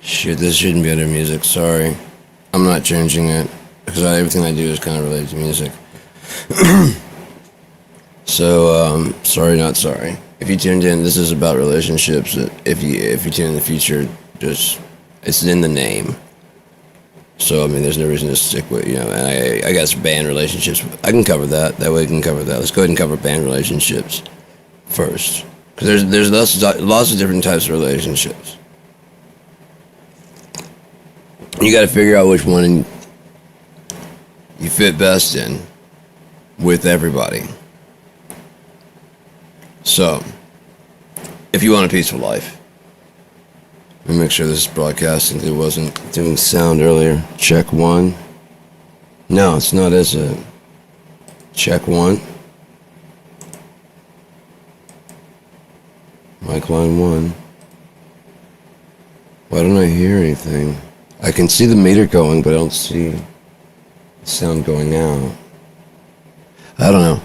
Shit, this shouldn't be under music. Sorry. I'm not changing it because everything I do is kind of related to music. So, sorry, not sorry. If you tuned in, this is about relationships. If you tune in the future, just it's in the name. So I mean, there's no reason to stick with And I guess band relationships. I can cover that. That way, we can cover that. Let's go ahead and cover band relationships first, because there's lots of different types of relationships. You got to figure out which one you fit best in with everybody. So, if you want a peaceful life, let me make sure this is broadcasting. It wasn't doing sound earlier. Check one. No, it's not, is it? Check one. Mic line one. Why don't I hear anything? I can see the meter going, but I don't see the sound going out. I don't know.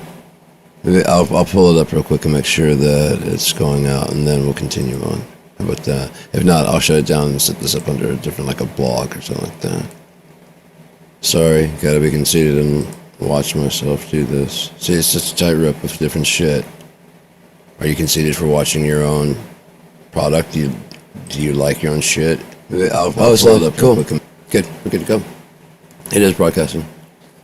Maybe I'll pull it up real quick and make sure that it's going out, and then we'll continue on. How about that? If not, I'll shut it down and set this up under a different, like a blog or something like that. Sorry, gotta be conceited and watch myself do this. See, it's just a tightrope of different shit. Are you conceited for watching your own product? Do you like your own shit? I'll pull it up. Cool. Good. We're good to go. It is broadcasting.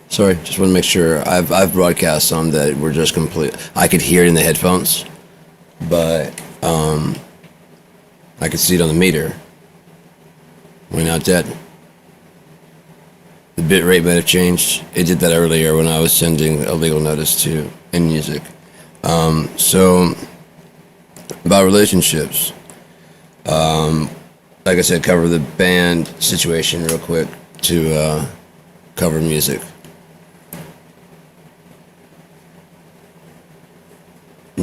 Sorry, just want to make sure. I've broadcast some that were just complete. I could hear it in the headphones, but I could see it on the meter. We're not dead. The bit rate might have changed. It did that earlier when I was sending a legal notice to in music. So about relationships. Like I said, cover the band situation real quick to cover music.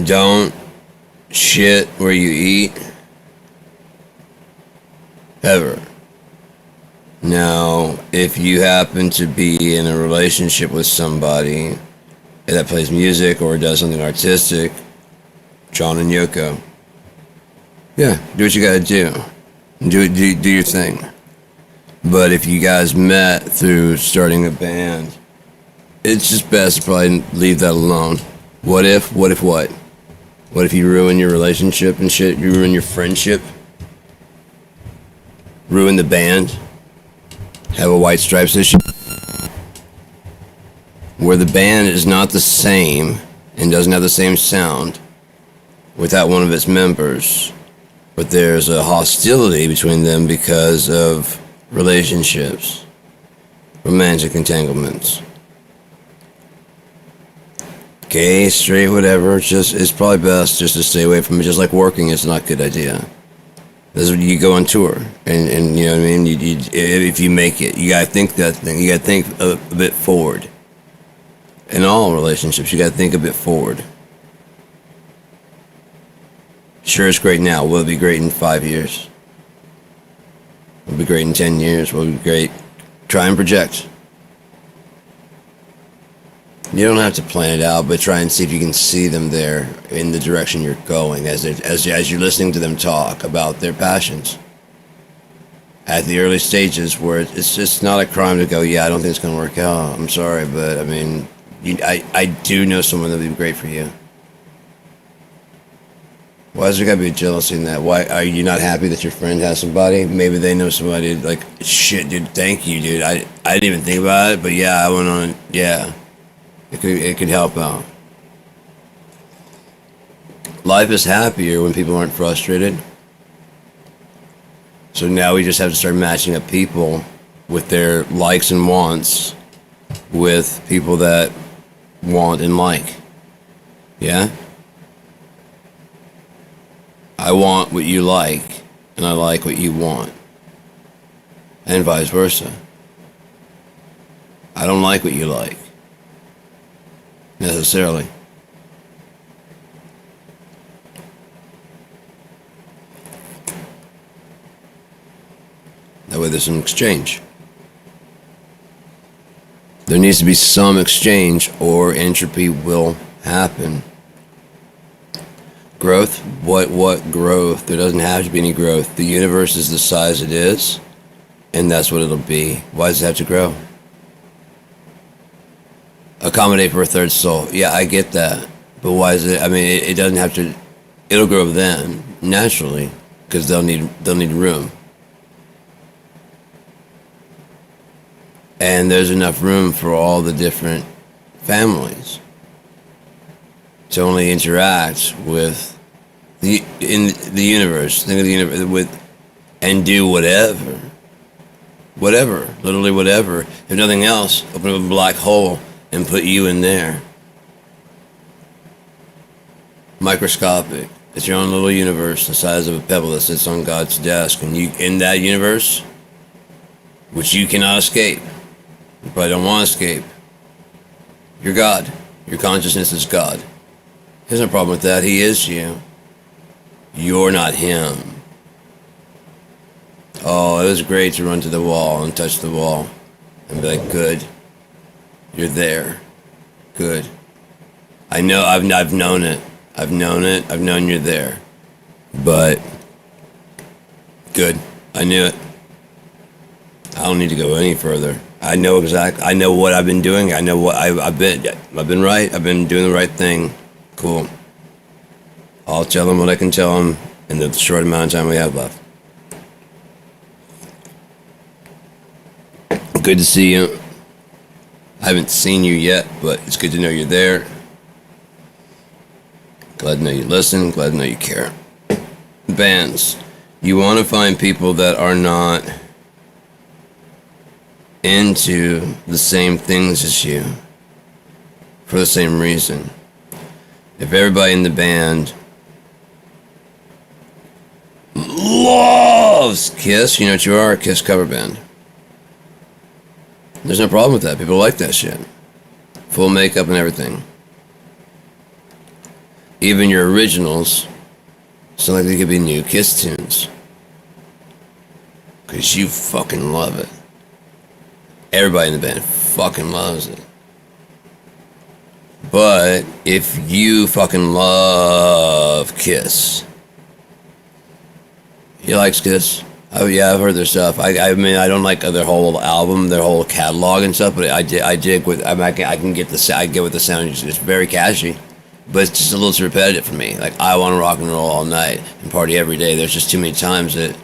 Don't shit where you eat. Ever. Now, if you happen to be in a relationship with somebody that plays music or does something artistic, John and Yoko, yeah, do what you gotta do. Do your thing. But if you guys met through starting a band, it's just best to probably leave that alone. What if what? What if you ruin your relationship and shit? You ruin your friendship? Ruin the band? Have a White Stripes issue? Where the band is not the same and doesn't have the same sound without one of its members, but there's a hostility between them because of relationships, romantic entanglements. Gay, straight, whatever, it's probably best just to stay away from it. Just like working is not a good idea. This is when you go on tour, and you know what I mean? If you make it, you gotta think that thing. You gotta think a bit forward. In all relationships, you gotta think a bit forward. Sure, it's great now. Will it be great in 5 years? Will it be great in 10 years? Will it be great? Try and project. You don't have to plan it out, but try and see if you can see them there in the direction you're going as you're listening to them talk about their passions. At the early stages where it's just not a crime to go, yeah, I don't think it's going to work out. I'm sorry, but I mean, I do know someone that would be great for you. Why is there got to be jealousy in that? Why are you not happy that your friend has somebody? Maybe they know somebody like, shit, dude, thank you, dude. I didn't even think about it, but yeah, I went on, yeah. It could help out. Life is happier when people aren't frustrated. So now we just have to start matching up people with their likes and wants with people that want and like. Yeah? I want what you like, and I like what you want. And vice versa. I don't like what you like. Necessarily. That way there's some exchange. There needs to be some exchange or entropy will happen. Growth? What growth? There doesn't have to be any growth. The universe is the size it is, and that's what it'll be. Why does it have to grow? Accommodate for a third soul. Yeah, I get that. But why is it? I mean, it doesn't have to. It'll grow then naturally because they'll need room. And there's enough room for all the different families to only interact with in the universe. Think of the universe with and do whatever, literally whatever. If nothing else, open up a black hole and put you in there. Microscopic. It's your own little universe, the size of a pebble that sits on God's desk, and you in that universe, which you cannot escape. You probably don't want to escape. You're God. Your consciousness is God. There's no problem with that. He is you. You're not him. Oh, it was great to run to the wall and touch the wall and be like, good. You're there. Good. I know, I've known it. I've known it. I've known you're there. But, good. I knew it. I don't need to go any further. I know what I've been doing. I know what I've been right. I've been doing the right thing. Cool. I'll tell them what I can tell them in the short amount of time we have left. Good to see you. I haven't seen you yet, but it's good to know you're there. Glad to know you listen. Glad to know you care. Bands. You want to find people that are not into the same things as you for the same reason. If everybody in the band loves Kiss, you know what you are, a Kiss cover band. There's no problem with that. People like that shit. Full makeup and everything. Even your originals sound like they could be new Kiss tunes. Because you fucking love it. Everybody in the band fucking loves it. But if you fucking love Kiss, he likes Kiss. Oh yeah, I've heard their stuff. I mean, I don't like their whole album, their whole catalog and stuff. But I dig with. I can get the. I get with the sound. It's very catchy, but it's just a little too repetitive for me. Like I want to rock and roll all night and party every day. There's just too many times that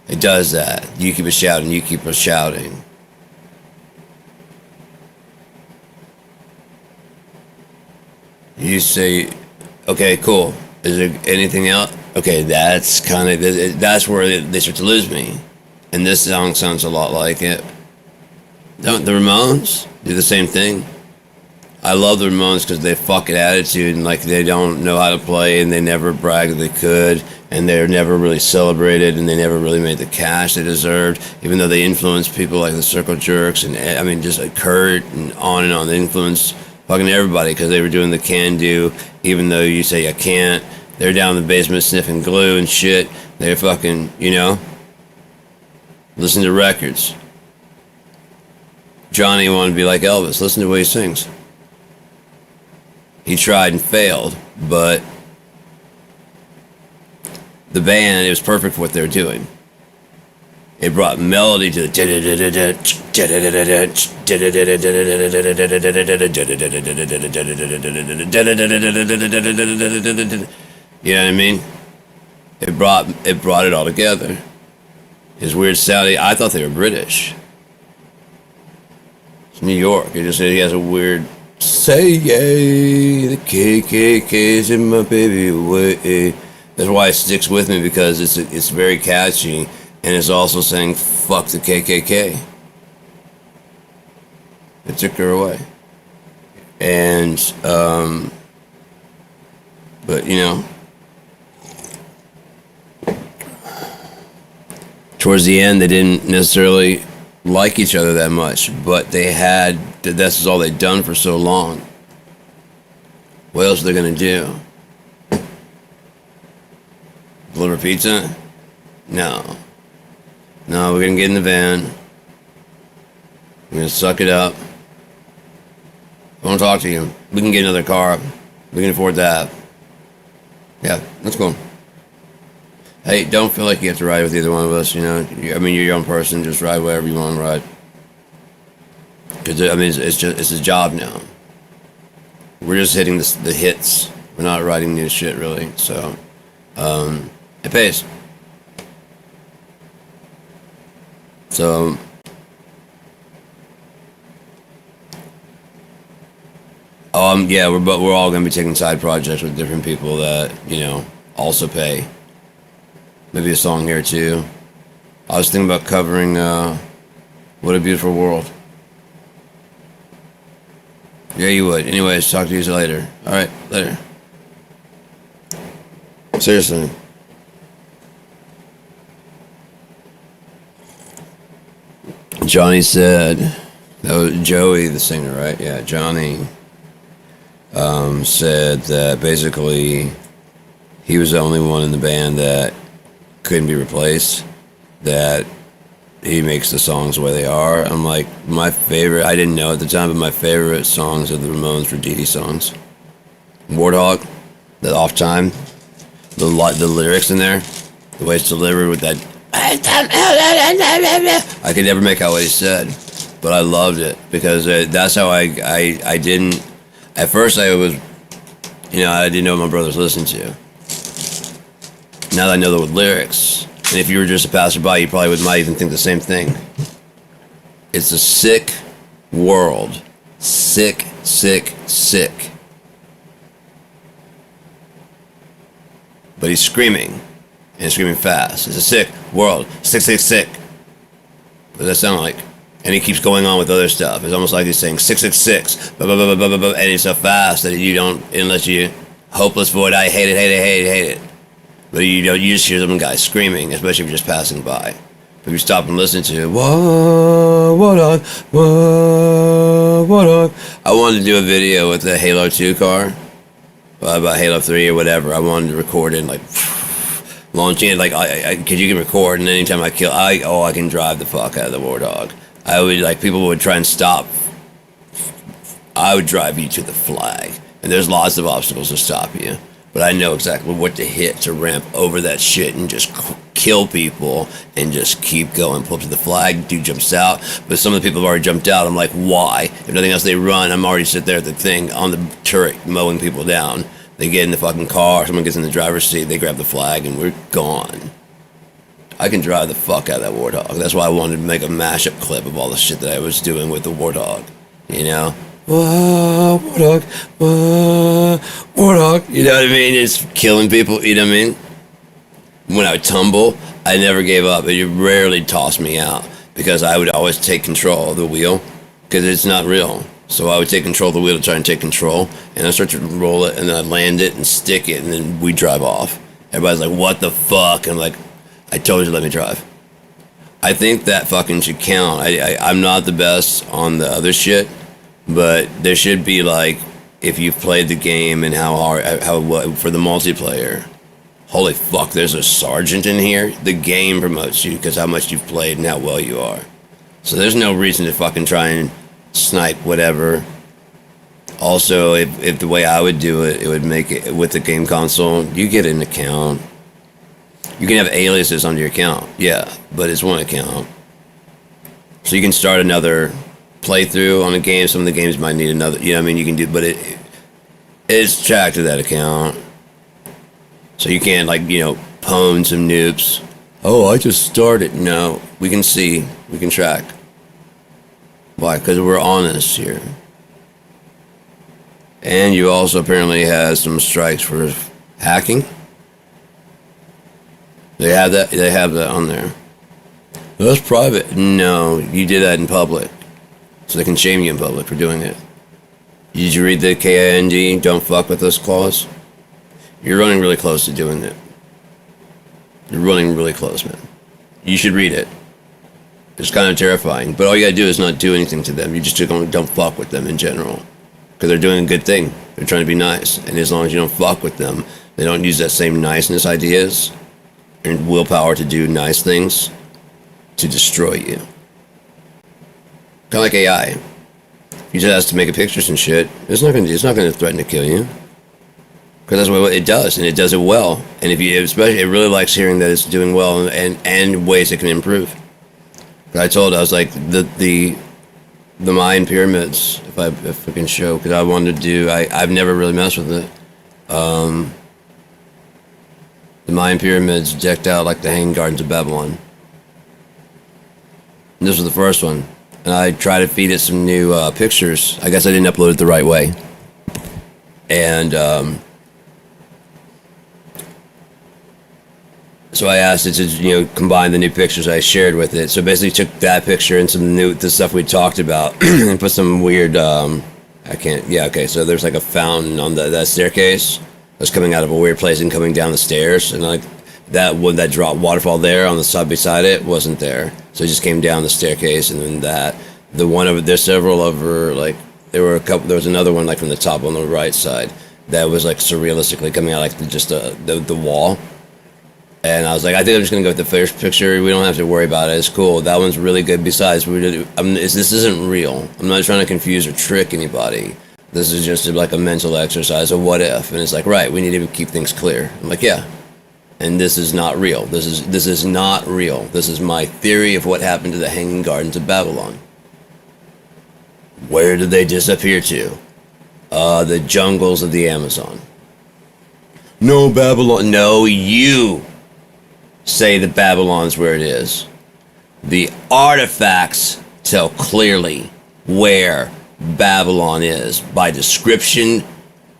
it does that. You keep us shouting. You keep us shouting. You say, okay, cool. Is there anything else? Okay, that's kind of, that's where they start to lose me. And this song sounds a lot like it. Don't the Ramones do the same thing? I love the Ramones because they fucking attitude and like they don't know how to play and they never brag that they could and they're never really celebrated and they never really made the cash they deserved, even though they influenced people like the Circle Jerks and I mean just like Kurt and on. They influenced fucking everybody because they were doing the can do, even though you say I can't. They're down in the basement sniffing glue and shit. They're fucking, you know, listen to records. Johnny wanted to be like Elvis. Listen to what he sings. He tried and failed, but the band, it was perfect for what they were doing. It brought melody to the you know what I mean? It brought it all together. His weird sounding. I thought they were British. It's New York. He has a weird say yay, the KKK's in my baby way. That's why it sticks with me because it's very catchy and it's also saying fuck the KKK. It took her away. And but you know, towards the end they didn't necessarily like each other that much, but this is all they'd done for so long. What else are they gonna do? Deliver pizza? No, we're gonna get in the van. We're gonna suck it up. I won't talk to you. We can get another car. We can afford that. Yeah, that's cool. Hey, don't feel like you have to ride with either one of us. I mean, you're your own person. Just ride wherever you want to ride. Because I mean, it's a job now. We're just hitting the hits. We're not writing new shit really. So it pays. So yeah, we're all gonna be taking side projects with different people that also pay. Maybe a song here too. I was thinking about covering "What a Beautiful World." Yeah, you would. Anyways, talk to you later. All right, later. Seriously. Johnny said, that was Joey, the singer, right? Yeah, Johnny said that basically he was the only one in the band that couldn't be replaced, that he makes the songs the way they are. I'm like, my favorite, I didn't know at the time, but my favorite songs of the Ramones were Dee Dee songs. Warthog, the off time, the lyrics in there, the way it's delivered with that. I could never make out what he said, but I loved it because that's how I didn't. At first, I was, I didn't know what my brothers listened to. Now that I know the lyrics, and if you were just a passerby, you probably might even think the same thing. It's a sick world. Sick, sick, sick. But he's screaming, and screaming fast. It's a sick world. Sick, sick, sick. What does that sound like? And he keeps going on with other stuff. It's almost like he's saying 666, and he's so fast that you don't, unless you, hopeless void, I hate it, hate it, hate it, hate it. But you just hear some guy screaming, especially if you're just passing by. If you stop and listen to, what up, I wanted to do a video with the Halo 2 car, about Halo 3 or whatever. I wanted to record it, like, launching it, like, because you can record, and anytime I kill, I can drive the fuck out of the Warthog. I would, like, people would try and stop. I would drive you to the flag, and there's lots of obstacles to stop you. But I know exactly what to hit to ramp over that shit and just kill people and just keep going. Pull up to the flag, dude jumps out. But some of the people have already jumped out. I'm like, why? If nothing else, they run. I'm already sitting there at the thing on the turret mowing people down. They get in the fucking car. Someone gets in the driver's seat. They grab the flag and we're gone. I can drive the fuck out of that Warthog. That's why I wanted to make a mashup clip of all the shit that I was doing with the Warthog. Warthog, Warthog. You know what I mean? It's killing people, you know what I mean? When I would tumble, I never gave up. It rarely tossed me out because I would always take control of the wheel because it's not real. So I would take control of the wheel to try and take control, and I start to roll it, and then I'd land it and stick it, and then we drive off. Everybody's like, what the fuck? I'm like, I told you to let me drive. I think that fucking should count. I'm not the best on the other shit. But there should be, like, if you've played the game and what for the multiplayer, holy fuck, there's a sergeant in here. The game promotes you because how much you've played and how well you are. So there's no reason to fucking try and snipe whatever. Also, if the way I would do it, it would make it with the game console, you get an account. You can have aliases on your account, yeah, but it's one account. So you can start another playthrough on a game. Some of the games might need another, you know what I mean, you can do, but it's tracked to that account. So you can't, like, pwn some noobs. Oh, I just started. No, we can see, we can track. Why? Because we're honest here. And you also apparently had some strikes for hacking. They have that on there. That's private. No, you did that in public. So they can shame you in public for doing it. Did you read the KING, don't fuck with us clause? You're running really close to doing it. You're running really close, man. You should read it. It's kind of terrifying. But all you gotta do is not do anything to them. You just don't fuck with them in general. Because they're doing a good thing. They're trying to be nice. And as long as you don't fuck with them, they don't use that same niceness ideas and willpower to do nice things to destroy you. Kind of like AI. You just ask to make a pictures and shit. It's not gonna threaten to kill you. because that's what it does, and it does it well. And if you, especially, it really likes hearing that it's doing well and ways it can improve. I told I was like the Mayan pyramids. If I can show, because I wanted to do. I've never really messed with it. The Mayan pyramids decked out like the Hanging Gardens of Babylon. And this was the first one, and I tried to feed it some new pictures. I guess I didn't upload it the right way, and so I asked it to combine the new pictures I shared with it. So basically, took that picture and the stuff we talked about, and put some weird. I can't. Yeah, okay. So there's like a fountain on that staircase that's coming out of a weird place and coming down the stairs, and like that one that drop waterfall there on the side beside it wasn't there. So it just came down the staircase, and then the one over there's several over like there were a couple. There was another one like from the top on the right side that was like surrealistically coming out like just the wall. And I was like, I think I'm just gonna go with the first picture. We don't have to worry about it. It's cool. That one's really good. Besides, this isn't real. I'm not trying to confuse or trick anybody. This is just like a mental exercise. A what if? And it's like, right, we need to keep things clear. I'm like, yeah. And this is not real. This is not real. This is my theory of what happened to the Hanging Gardens of Babylon. Where did they disappear to? The jungles of the Amazon. No, Babylon. No, you say that Babylon's where it is. The artifacts tell clearly where Babylon is by description,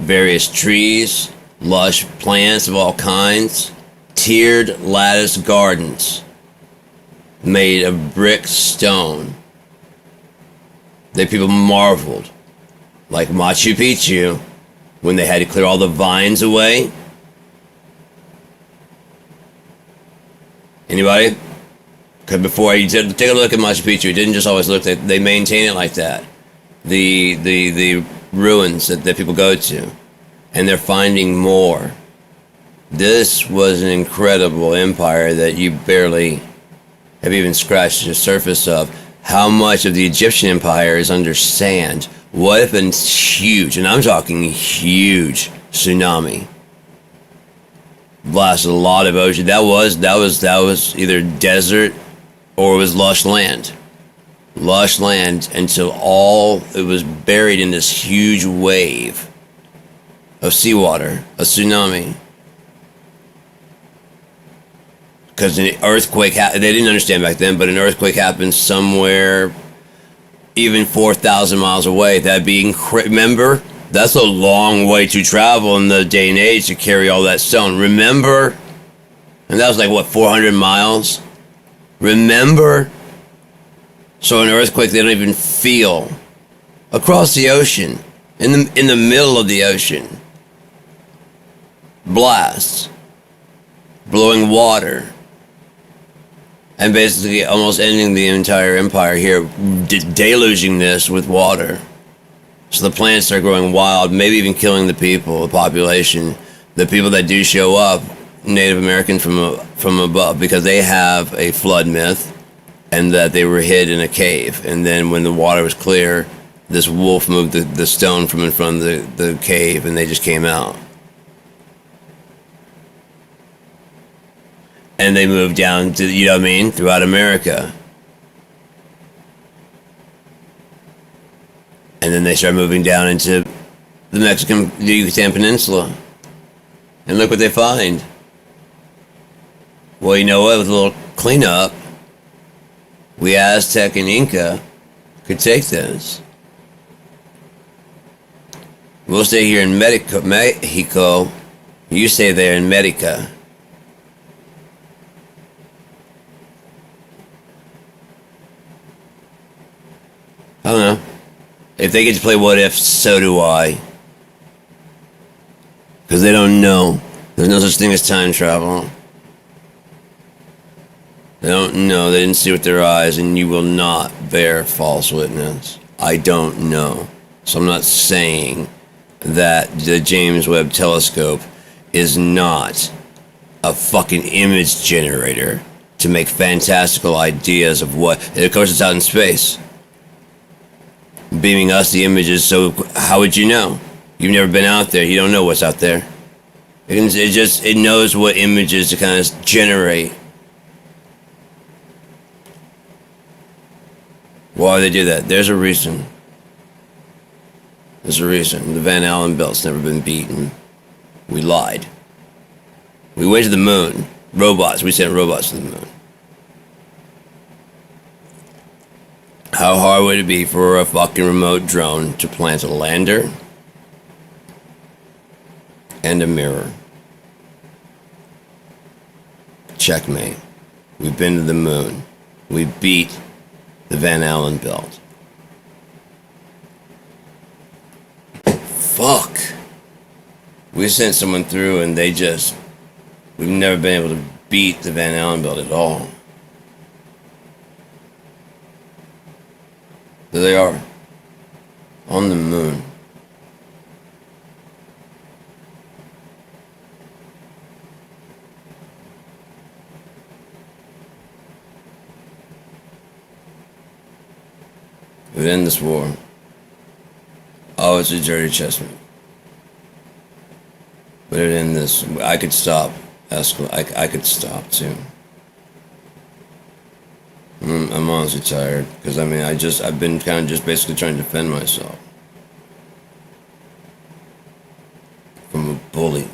various trees, lush plants of all kinds, tiered lattice gardens made of brick stone. That people marveled, like Machu Picchu, when they had to clear all the vines away. Anybody? Because before you take a look at Machu Picchu, it didn't just always look like they maintain it like that. The ruins that people go to, and they're finding more. This was an incredible empire that you barely have even scratched the surface of. How much of the Egyptian empire is under sand? What if a huge, and I'm talking huge, tsunami blasted a lot of ocean? That was either desert or it was lush land until all it was buried in this huge wave of seawater, a tsunami. Because an earthquake, they didn't understand back then, but an earthquake happened somewhere even 4,000 miles away. That'd be remember? That's a long way to travel in the day and age to carry all that stone. Remember? And that was like, what, 400 miles? Remember? So an earthquake they don't even feel. Across the ocean, in the middle of the ocean. Blasts. Blowing water. And basically almost ending the entire empire here, deluging this with water. So the plants start growing wild, maybe even killing the people, the population. The people that do show up, Native American from above, because they have a flood myth, and that they were hid in a cave. And then when the water was clear, this wolf moved the stone from in front of the cave, and they just came out. And they moved down to, you know what I mean, throughout America. And then they started moving down into the Yucatan Peninsula. And look what they find. Well, you know what, with a little cleanup, we Aztec and Inca could take this. We'll stay here in Mexico. You stay there in America. I don't know. If they get to play what if, so do I. Because they don't know. There's no such thing as time travel. They don't know. They didn't see with their eyes, and you will not bear false witness. I don't know. So I'm not saying that the James Webb Telescope is not a fucking image generator to make fantastical ideas of what. Of course, it's out in space, beaming us the images. So how would you know? You've never been out there. You don't know what's out there. It knows what images to kind of generate. Why they do that? There's a reason. There's a reason. The Van Allen belt's never been beaten. We lied. We went to the moon. Robots. We sent robots to the moon. How hard would it be for a fucking remote drone to plant a lander and a mirror? Checkmate. We've been to the moon. We beat the Van Allen belt. Fuck. We sent someone through and we've never been able to beat the Van Allen belt at all. There they are. On the moon. It would end this war. Oh, it's a dirty chessman. But it would end this. I could stop. I could stop too. I'm honestly tired because I've been kind of just basically trying to defend myself from a bully.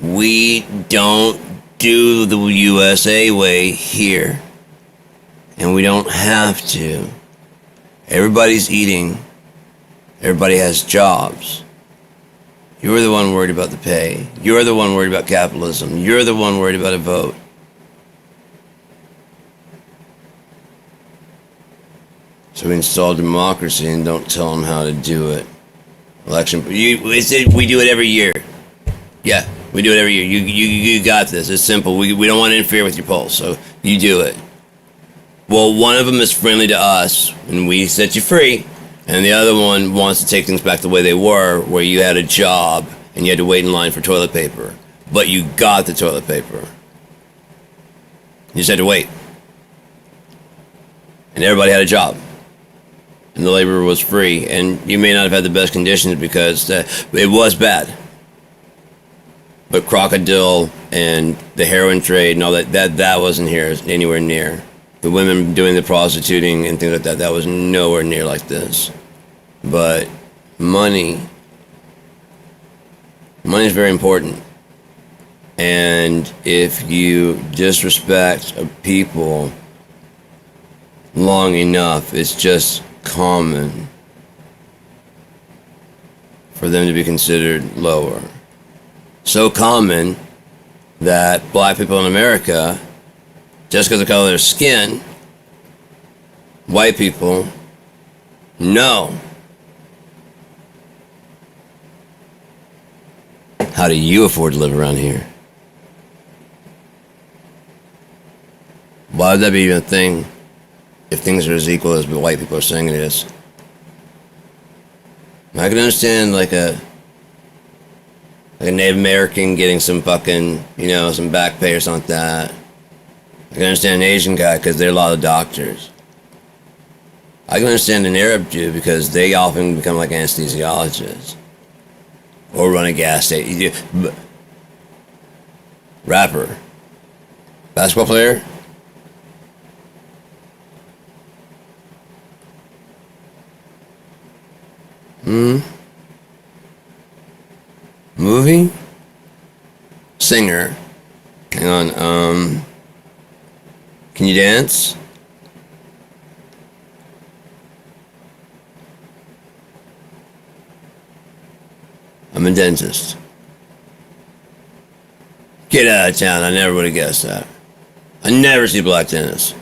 We don't do the USA way here, and we don't have to. Everybody's eating. Everybody has jobs. You're the one worried about the pay. You're the one worried about capitalism. You're the one worried about a vote. So we install democracy and don't tell them how to do it. Election. We do it every year. Yeah, we do it every year. You got this. It's simple. We don't want to interfere with your polls, so you do it. Well, one of them is friendly to us, and we set you free. And the other one wants to take things back the way they were, where you had a job and you had to wait in line for toilet paper. But you got the toilet paper. You just had to wait. And everybody had a job. And the labor was free. And you may not have had the best conditions because it was bad. But crocodile and the heroin trade and all that wasn't here anywhere near. The women doing the prostituting and things like that was nowhere near like this. But money is very important. And if you disrespect a people long enough, it's just common for them to be considered lower. So common that black people in America, just because of the color of their skin, white people, no. How do you afford to live around here? Why would that be even a thing if things are as equal as the white people are saying it is? I can understand like a Native American getting some fucking, some back pay or something like that. I can understand an Asian guy because they're a lot of doctors. I can understand an Arab Jew because they often become like anesthesiologists. Or run a gas station. Rapper. Basketball player. Movie? Singer. Hang on, can you dance? I'm a dentist. Get out of town. I never would have guessed that. I never see black dentists.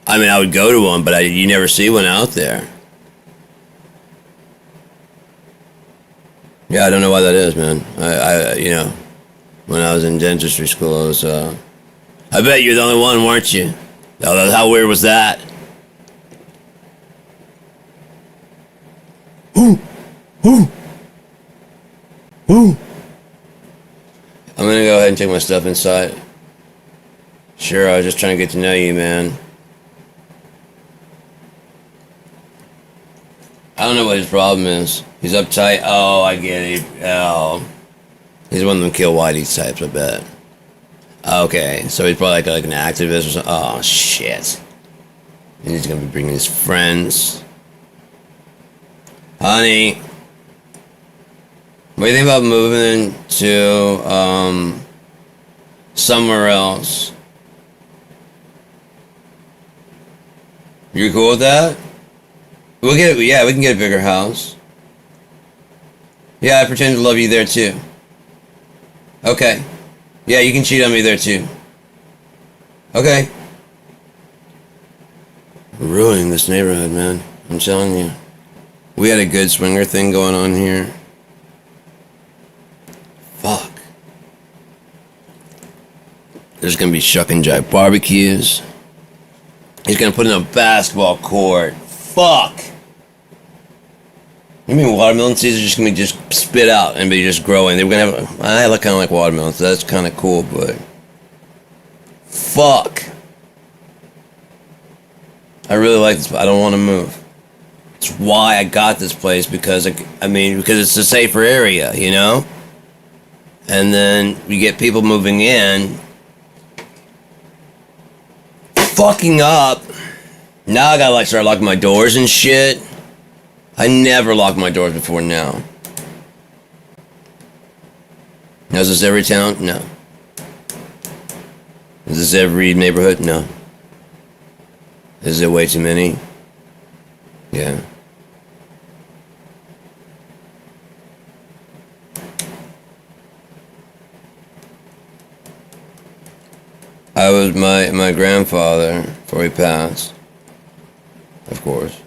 I mean, I would go to one, but you never see one out there. Yeah, I don't know why that is, man. When I was in dentistry school, I bet you're the only one, weren't you? How weird was that? Ooh. I'm gonna go ahead and take my stuff inside. Sure, I was just trying to get to know you, man. I don't know what his problem is. He's uptight. Oh, I get it. Oh, he's one of them kill whitey types, I bet. Okay, so he's probably like an activist or something. Oh shit. And he's gonna be bringing his friends. Honey, what do you think about moving to somewhere else? You cool with that? Yeah, we can get a bigger house. Yeah, I pretend to love you there too. Okay. Yeah, you can cheat on me there too. Okay. We're ruining this neighborhood, man. I'm telling you. We had a good swinger thing going on here. Fuck. There's gonna be shuck and jive barbecues. He's gonna put in a basketball court. Fuck. You mean watermelon seeds are just gonna be just spit out and be just growing? They're gonna have. I look kind of like watermelon, so that's kind of cool, but fuck. I really like this. I don't want to move. It's why I got this place because because it's a safer area, you know. And then you get people moving in, fucking up. Now I gotta start locking my doors and shit. I never locked my doors before now. Now, is this every town? No. Is this every neighborhood? No. Is it way too many? Yeah. I was my grandfather before he passed. Of course.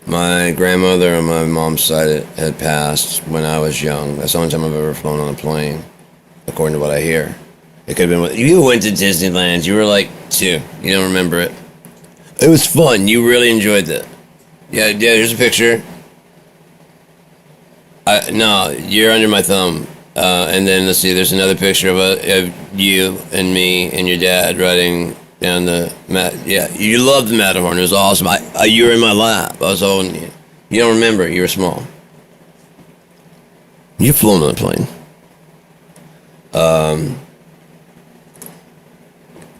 My grandmother on my mom's side had passed when I was young. That's the only time I've ever flown on a plane, according to what I hear. It could have been. You went to Disneyland. You were like 2. You don't remember it. It was fun. You really enjoyed that. Yeah. Here's a picture. No, you're under my thumb. And then let's see. There's another picture of you and me and your dad riding down the mat. Yeah, you loved the Matterhorn. It was awesome. You were in my lap. I was holding you. You don't remember. You were small. You've flown on a plane.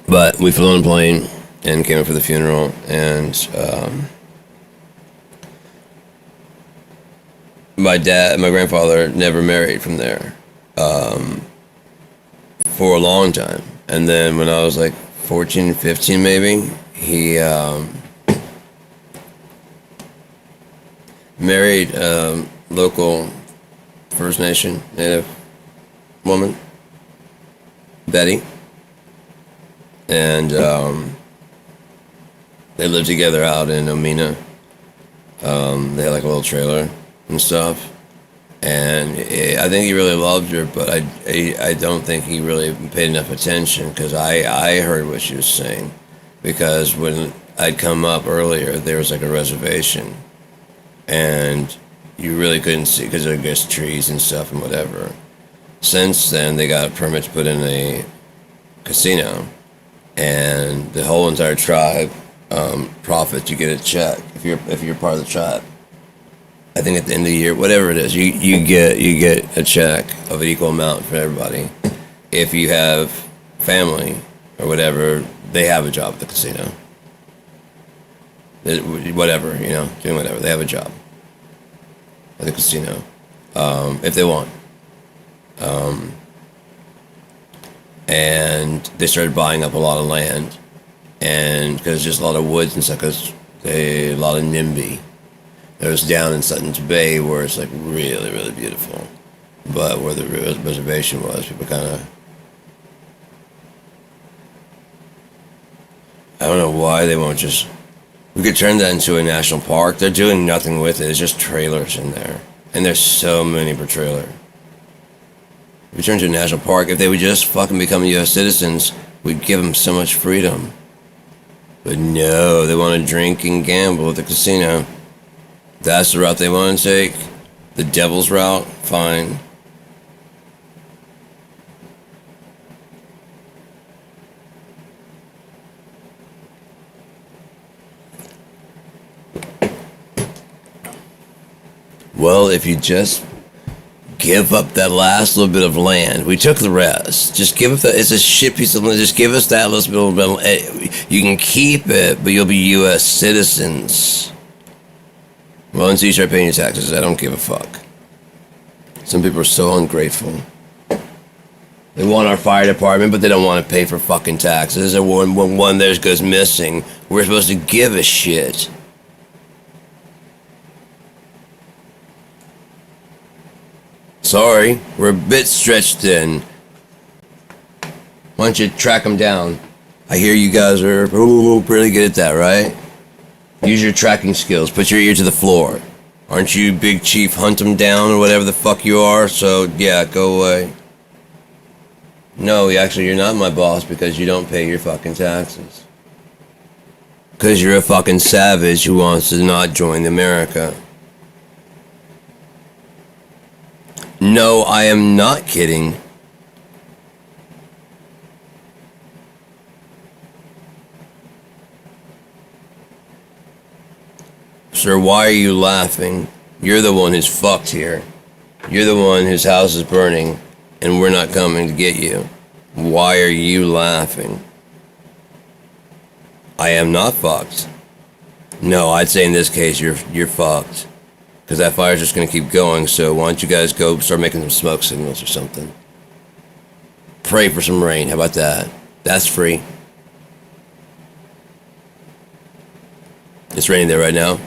But we flew on a plane and came up for the funeral, and my grandfather never married from there for a long time. And then when I was like 14, 15 maybe, he married a local First Nation Native woman, Betty. And they lived together out in Omina. They had like a little trailer and stuff. And I think he really loved her, but I don't think he really paid enough attention because I heard what she was saying. Because when I'd come up earlier, there was like a reservation. And you really couldn't see because there was trees and stuff and whatever. Since then, they got a permit to put in a casino. And the whole entire tribe profits. You get a check if you're part of the tribe. I think at the end of the year, whatever it is, you get a check of an equal amount for everybody. If you have family or whatever, they have a job at the casino. Whatever, doing whatever, they have a job at the casino if they want. And they started buying up a lot of land, and because just a lot of woods and stuff, because a lot of NIMBY. It was down in Sutton's Bay where it's like really, really beautiful, but where the reservation was, people kind of, I don't know why they won't just. We could turn that into a national park. They're doing nothing with it. It's just trailers in there, and there's so many per trailer. If we turn to a national park, if they would just fucking become U.S. citizens, we'd give them so much freedom. But no, they want to drink and gamble at the casino. That's the route they want to take. The devil's route, fine. Well, if you just give up that last little bit of land, we took the rest. Just give up that. It's a shit piece of land. Just give us that little bit of land. You can keep it, but you'll be U.S. citizens. Well, until you start paying your taxes, I don't give a fuck. Some people are so ungrateful. They want our fire department, but they don't want to pay for fucking taxes. Or when one of theirs goes missing, we're supposed to give a shit. Sorry, we're a bit stretched thin. Why don't you track them down? I hear you guys are pretty good at that, right? Use your tracking skills. Put your ear to the floor. Aren't you Big Chief Hunt them down or whatever the fuck you are? So, yeah, go away. No, actually, you're not my boss because you don't pay your fucking taxes. Because you're a fucking savage who wants to not join America. No, I am not kidding. Sir, why are you laughing? You're the one who's fucked here. You're the one whose house is burning, and we're not coming to get you. Why are you laughing? I am not fucked. No, I'd say in this case you're fucked. Because that fire's just going to keep going, so why don't you guys go start making some smoke signals or something. Pray for some rain, how about that? That's free. It's raining there right now.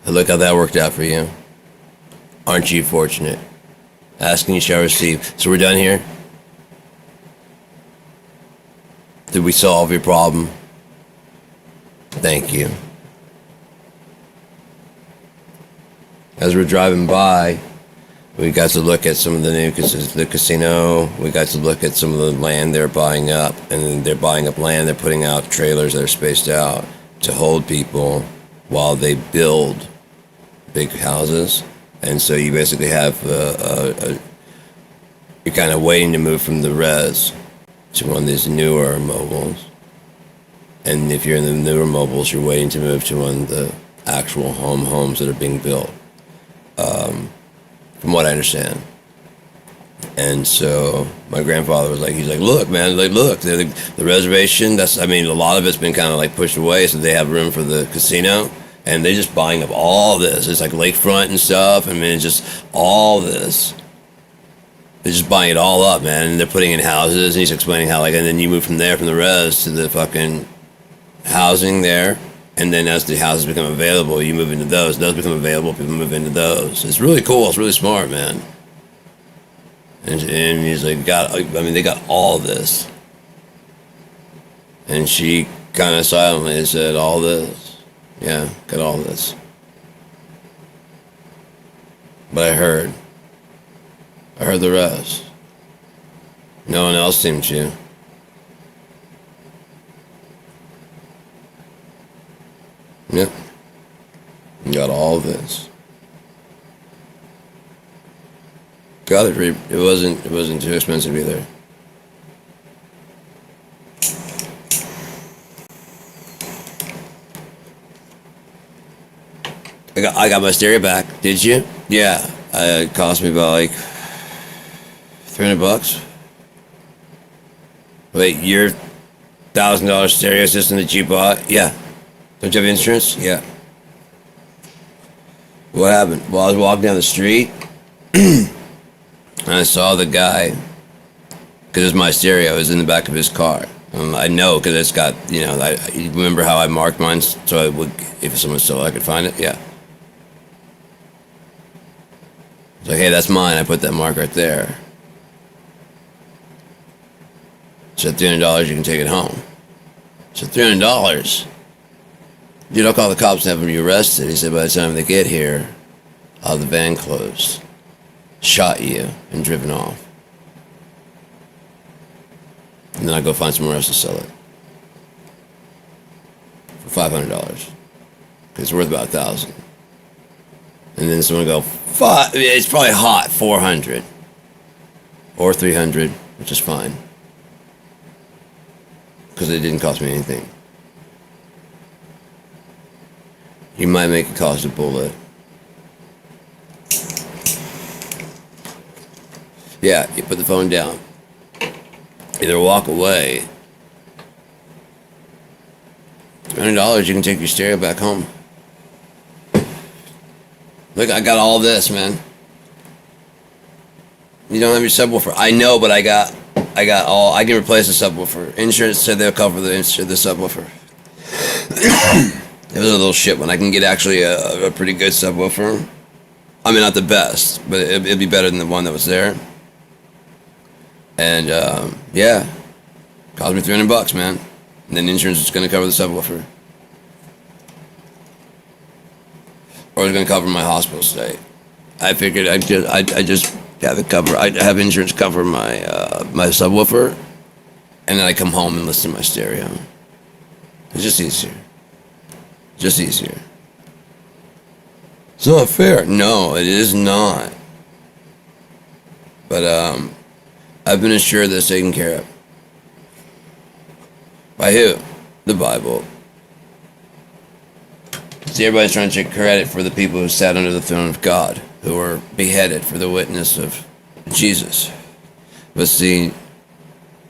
Look how that worked out for you. Aren't you fortunate? Asking you shall receive. So we're done here? Did we solve your problem? Thank you. As we're driving by, we got to look at some of the casino. We got to look at some of the land they're buying up. And they're buying up land. They're putting out trailers that are spaced out to hold people while they build big houses. And so you basically have you're kind of waiting to move from the res to one of these newer mobiles. And if you're in the newer mobiles, you're waiting to move to one of the actual homes that are being built. From what I understand. And so my grandfather was like, he's like, look, man, like, look, the reservation, a lot of it's been kind of like pushed away, so they have room for the casino, and they're just buying up all this. It's like lakefront and stuff. It's just all this. They're just buying it all up, man, and they're putting in houses, and he's explaining how, and then you move from there, from the res to the fucking housing there. And then as the houses become available, you move into those. Those become available, people move into those. It's really cool. It's really smart, man. And he's like, they got all this. And she kind of silently said, all this. Yeah, got all this. But I heard the rest. No one else seemed to. Yep. You got all this. Got it. It wasn't too expensive either. I got my stereo back. Did you? Yeah. It cost me about like $300. Wait, your $1,000 stereo system that you bought? Yeah. Don't you have insurance? Yeah. What happened? Well, I was walking down the street, and I saw the guy, because it's my stereo, it was in the back of his car. I know, because it's got, you remember how I marked mine, so I would, if someone stole it, I could find it? Yeah. It's like, hey, that's mine, I put that mark right there. So at $300, you can take it home. So $300. Dude, I'll call the cops and have them be arrested. He said by the time they get here, I'll have the van closed, shot you, and driven off. And then I'll go find somewhere else to sell it. For $500. Because it's worth about $1,000. And then someone will go, it's probably hot, $400. Or $300, which is fine. Because it didn't cost me anything. You might make it cost a bullet. Yeah, you put the phone down. Either walk away. $20, you can take your stereo back home. Look, I got all this, man. You don't have your subwoofer. I know, but I got all. I can replace the subwoofer. Insurance said they'll cover the subwoofer. It was a little shit one. I can get actually a pretty good subwoofer. I mean, not the best, but it'd be better than the one that was there. And yeah, cost me $300, man. And then insurance is going to cover the subwoofer, or it's going to cover my hospital stay. I figured I just have it cover. I have insurance cover my my subwoofer, and then I come home and listen to my stereo. It's just easier. Just easier. It's not fair. No, it is not. But I've been assured that's taken care of. By who? The Bible. See, everybody's trying to take credit for the people who sat under the throne of God, who were beheaded for the witness of Jesus. But see,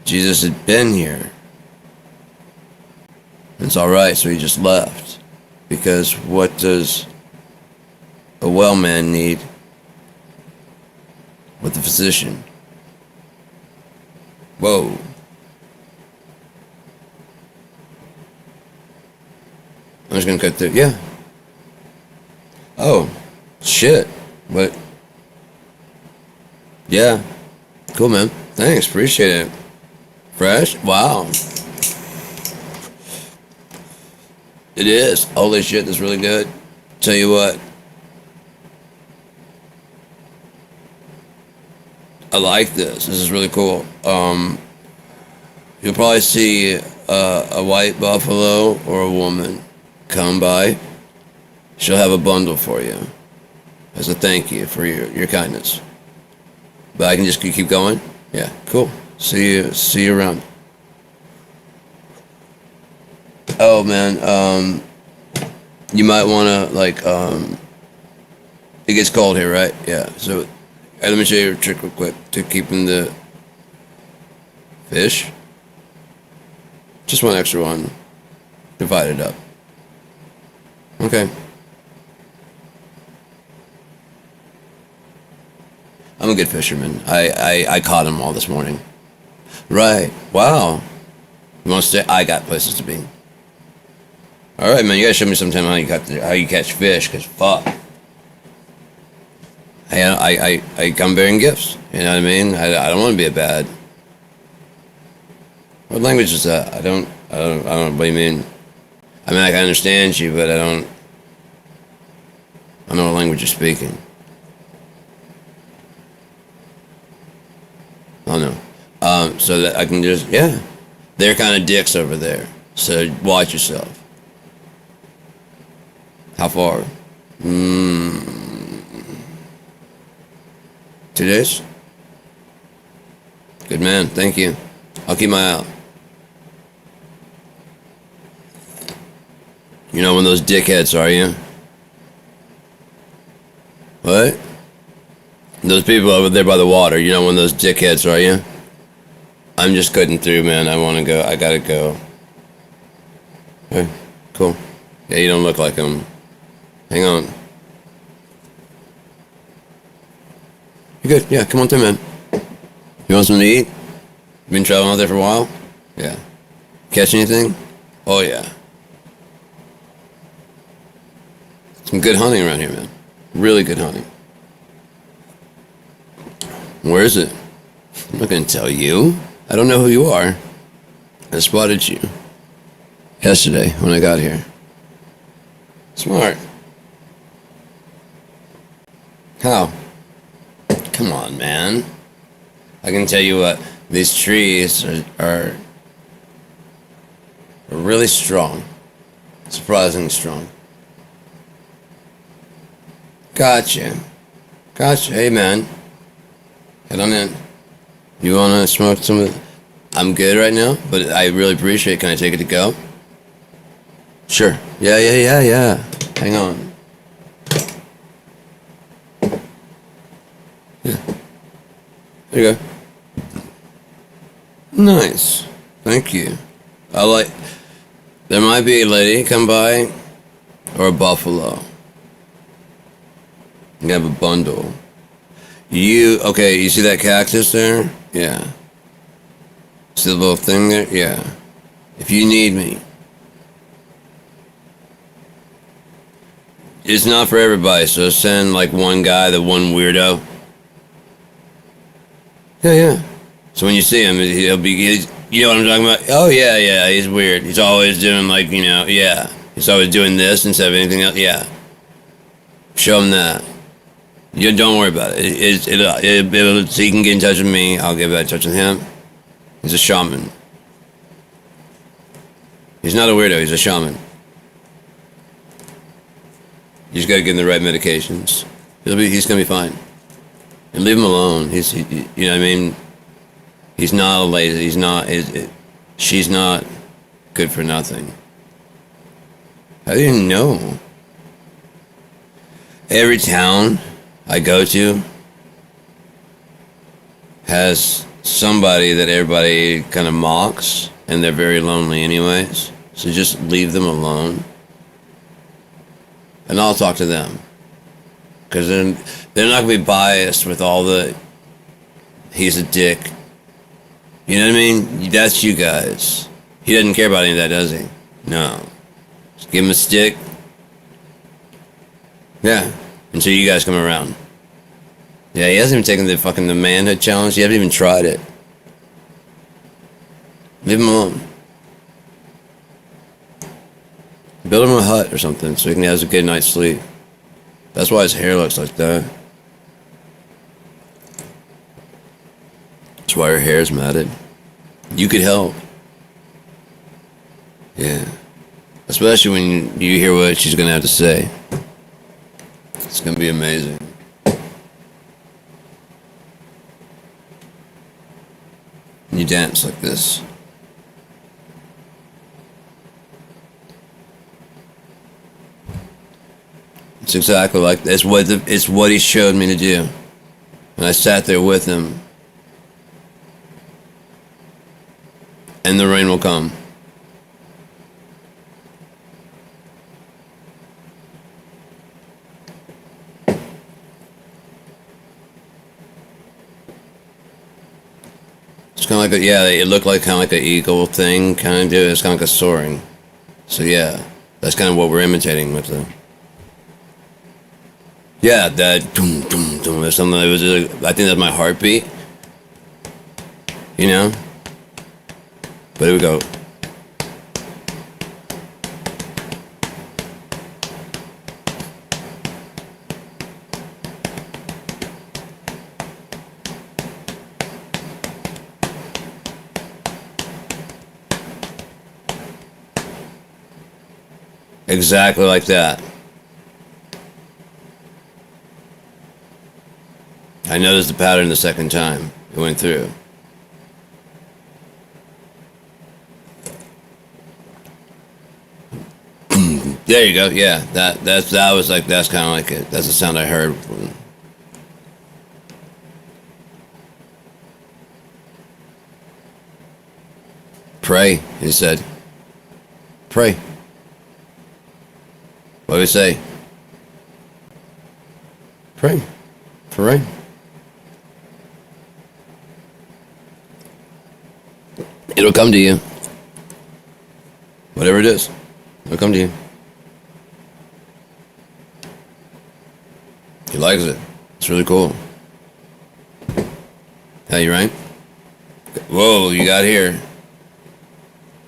Jesus had been here. It's alright, so he just left. Because what does a well man need with the physician? Whoa. I'm just gonna cut through. Yeah. Oh, shit. What? Yeah. Cool, man. Thanks. Appreciate it. Fresh? Wow. It is. Holy shit, that's really good. Tell you what. I like this. This is really cool. You'll probably see a white buffalo or a woman come by. She'll have a bundle for you as a thank you for your kindness. But I can just keep going. Yeah, cool. See you around. Oh man, you might wanna it gets cold here, right? Yeah. So let me show you a trick real quick to keeping the fish. Just one extra one. Divide it up. Okay. I'm a good fisherman. I caught them all this morning. Right. Wow. You want to stay? I got places to be. All right, man. You gotta show me sometime how you catch fish, cause fuck. I come bearing gifts. You know what I mean? I don't want to be a bad. What language is that? I don't. What do you mean? I mean, I can understand you, but I don't know what language you're speaking. Oh no. So that I can just, yeah. They're kind of dicks over there. So watch yourself. How far? 2 days? Good man, thank you. I'll keep my eye out. You know one of those dickheads, are you? What? Those people over there by the water, you know one of those dickheads, are you? I'm just cutting through, man. I want to go. I gotta go. Okay, cool. Yeah, you don't look like him. Hang on. You good? Yeah, come on through, man. You want something to eat? Been traveling out there for a while? Yeah. Catch anything? Oh, yeah. Some good hunting around here, man. Really good hunting. Where is it? I'm not gonna tell you. I don't know who you are. I spotted you yesterday when I got here. Smart. How? Come on, man. I can tell you what, these trees are really strong. Surprisingly strong. Gotcha. Hey, man. Head on in. You wanna smoke some of it? I'm good right now, but I really appreciate it. Can I take it to go? Sure. Yeah. Hang on. Yeah. There you go. Nice. Thank you. I like... There might be a lady come by, or a buffalo. You have a bundle. Okay, you see that cactus there? Yeah. See the little thing there? Yeah. If you need me. It's not for everybody, so send like one guy, the one weirdo. Yeah. So when you see him, you know what I'm talking about? Oh yeah, he's weird. He's always doing like, yeah. He's always doing this instead of anything else, yeah. Show him that. You don't worry about it. So he can get in touch with me. I'll get back in touch with him. He's a shaman. He's not a weirdo. He's a shaman. You just got to give him the right medications. He's gonna be fine. And leave him alone. You know what I mean? He's not lazy. She's not good for nothing. How do you know? Every town I go to has somebody that everybody kind of mocks, and they're very lonely anyways. So just leave them alone. And I'll talk to them. Because then they're not going to be biased with all the, he's a dick. You know what I mean? That's you guys. He doesn't care about any of that, does he? No. Just give him a stick. Yeah. Until you guys come around. Yeah, he hasn't even taken the manhood challenge. He hasn't even tried it. Leave him alone. Build him a hut or something so he can have a good night's sleep. That's why his hair looks like that. That's why her hair's matted. You could help. Yeah. Especially when you hear what she's gonna have to say. It's gonna be amazing. You dance like this. It's exactly like it's what he showed me to do. And I sat there with him. And the rain will come. It's kind of like it looked like kind of like an eagle thing, kind of do. It's kind of like a soaring. So yeah, that's kind of what we're imitating with them. Yeah, that doom doom doom or something. It was I think that's my heartbeat. You know. But here we go. Exactly like that. I noticed the pattern the second time it went through. There you go. Yeah, that was like that's kind of like it. That's the sound I heard. Pray, he said. Pray. What do we say? Pray for rain. It'll come to you. Whatever it is, it'll come to you. He likes it. It's really cool. Hey, you right? Whoa, you got here.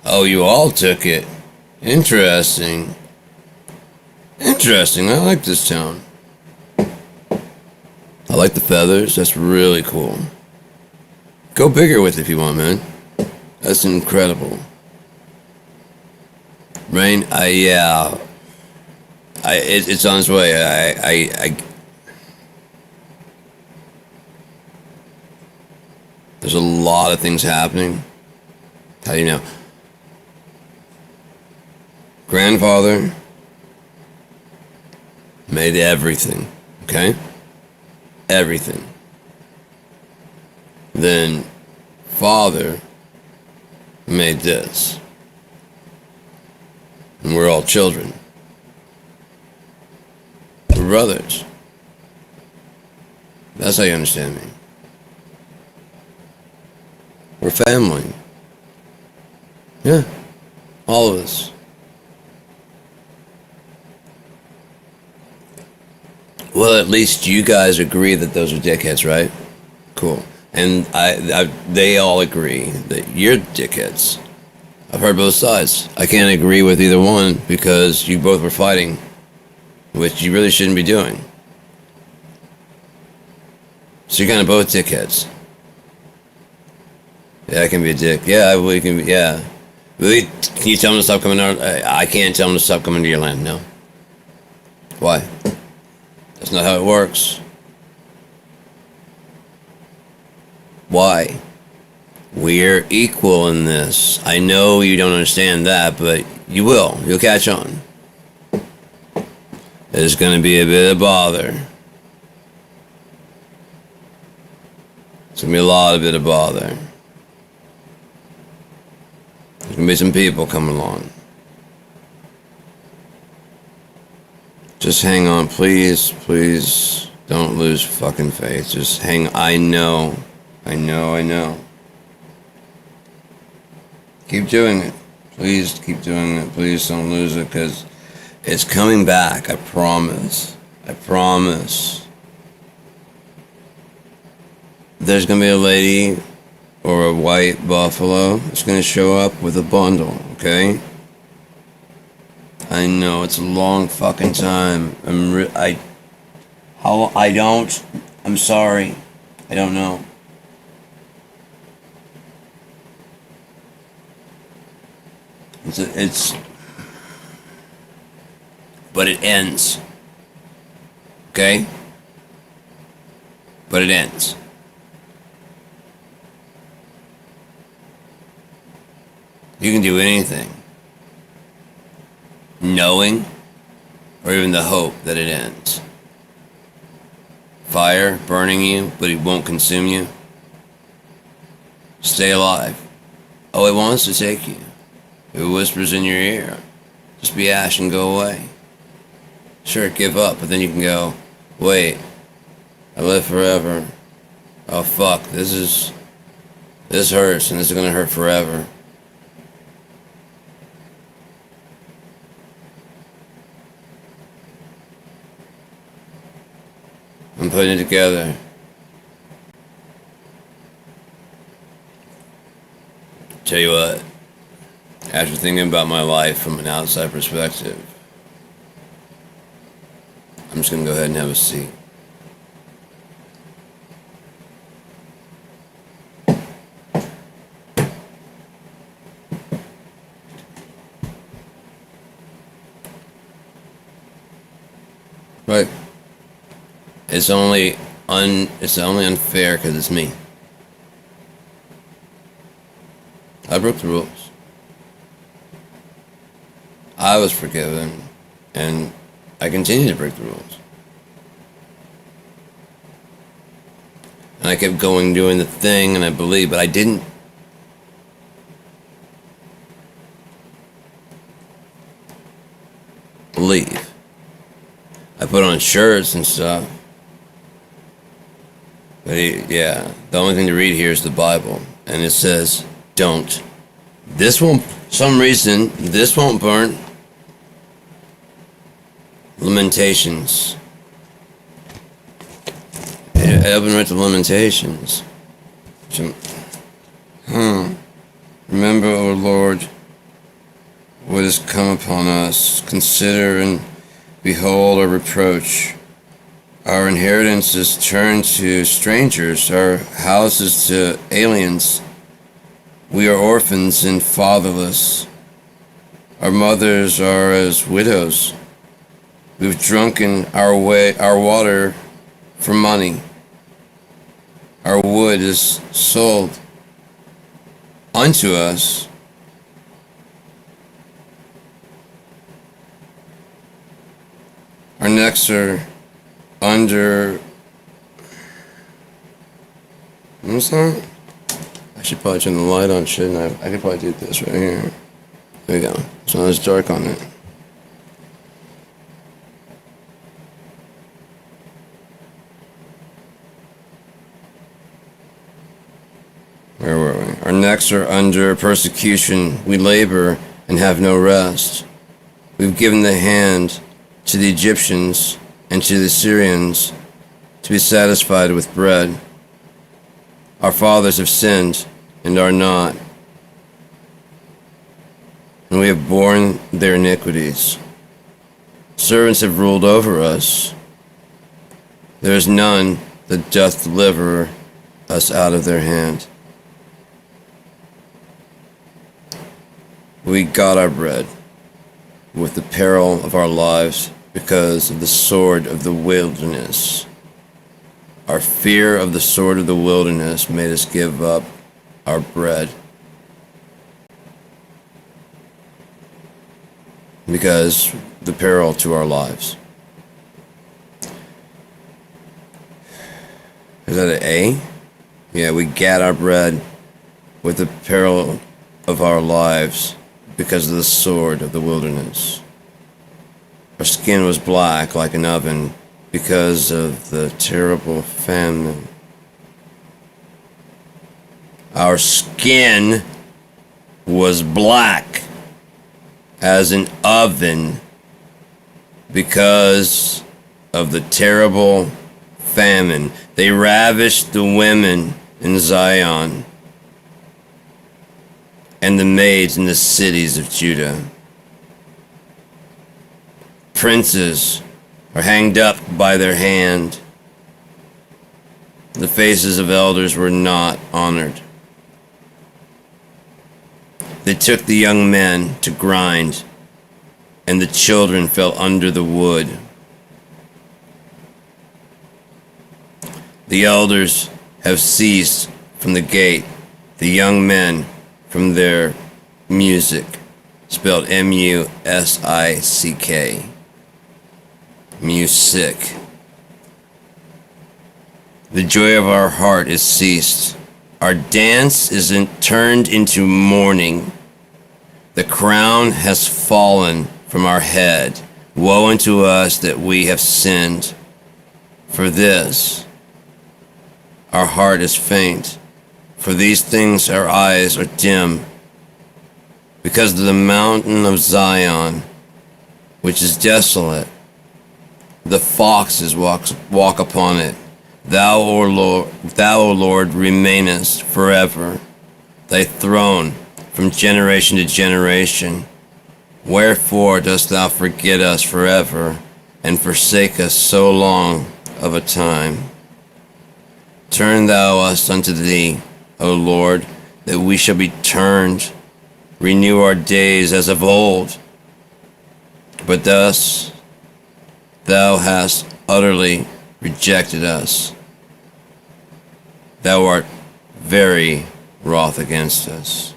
Oh, you all took it. Interesting. Interesting. I like this town. I like the feathers. That's really cool. Go bigger with it if you want, man. That's incredible. Rain, yeah. It's on its way. There's a lot of things happening. How do you know? Grandfather made everything, okay? Everything. then Father made this. And we're all children. We're brothers. That's how you understand me. We're family. Yeah. All of us. Well, at least you guys agree that those are dickheads, right? Cool. And they all agree that you're dickheads. I've heard both sides. I can't agree with either one because you both were fighting, which you really shouldn't be doing. So you're kind of both dickheads. Yeah, I can be a dick. Yeah, we can be, yeah. Really? Can you tell them to stop coming out? I can't tell them to stop coming to your land, no. Why? That's not how it works. Why? We're equal in this. I know you don't understand that, but you will. You'll catch on. There's going to be a bit of bother. It's going to be a lot of bit of bother. There's going to be some people coming along. Just hang on, please, please. Don't lose fucking faith. Just hang. I know. Keep doing it. Please keep doing it. Please don't lose it, because it's coming back. I promise. I promise. There's going to be a lady or a white buffalo that's going to show up with a bundle, okay? I know, it's a long fucking time. I'm sorry. I don't know. But it ends. Okay? But it ends. You can do anything, knowing or even the hope that it ends. Fire burning you, but it won't consume you. Stay alive. Oh, it wants to take you. It whispers in your ear. Just be ash and go away. Sure, give up, but then you can go, wait, I live forever. Oh fuck, this hurts and this is gonna hurt forever. I'm putting it together. Tell you what, after thinking about my life from an outside perspective, I'm just gonna go ahead and have a seat. Right. It's only unfair because it's me. I broke the rules. I was forgiven, and I continue to break the rules. And I kept going doing the thing, and I believed, but I didn't. Believe. I put on shirts and stuff. But yeah, the only thing to read here is the Bible, and it says, don't. This won't, for some reason, this won't burn. Lamentations. I opened right to Lamentations. Remember, O Lord, what has come upon us. Consider and behold our reproach. Our inheritance is turned to strangers, our houses to aliens. We are orphans and fatherless. Our mothers are as widows. We've drunken our water for money. Our wood is sold unto us. Our necks are under What's that? I should probably turn the light on, shouldn't I? I could probably do this right here. There we go. It's not as dark on it. Where were we? Our necks are under persecution. We labor and have no rest. We've given the hand to the Egyptians and to the Syrians to be satisfied with bread. Our fathers have sinned and are not, and we have borne their iniquities. Servants have ruled over us. There is none that doth deliver us out of their hand. We got our bread with the peril of our lives because of the sword of the wilderness. Our fear of the sword of the wilderness made us give up our bread. Because the peril to our lives. Is that an A? Yeah, we gat our bread with the peril of our lives because of the sword of the wilderness. Our skin was black like an oven because of the terrible famine. Our skin was black as an oven because of the terrible famine. They ravished the women in Zion and the maids in the cities of Judah. Princes are hanged up by their hand. The faces of elders were not honored. They took the young men to grind, and the children fell under the wood. The elders have ceased from the gate, the young men from their music, spelled M-U-S-I-C-K. Music. The joy of our heart is ceased. Our dance is turned into mourning. The crown has fallen from our head. Woe unto us that we have sinned. For this, our heart is faint. For these things our eyes are dim. Because of the mountain of Zion, which is desolate, the foxes walk upon it. Thou, O Lord, remainest forever. Thy throne from generation to generation. Wherefore dost thou forget us forever, and forsake us so long of a time? Turn thou us unto thee, O Lord, that we shall be turned. Renew our days as of old. But thus thou hast utterly rejected us. Thou art very wroth against us.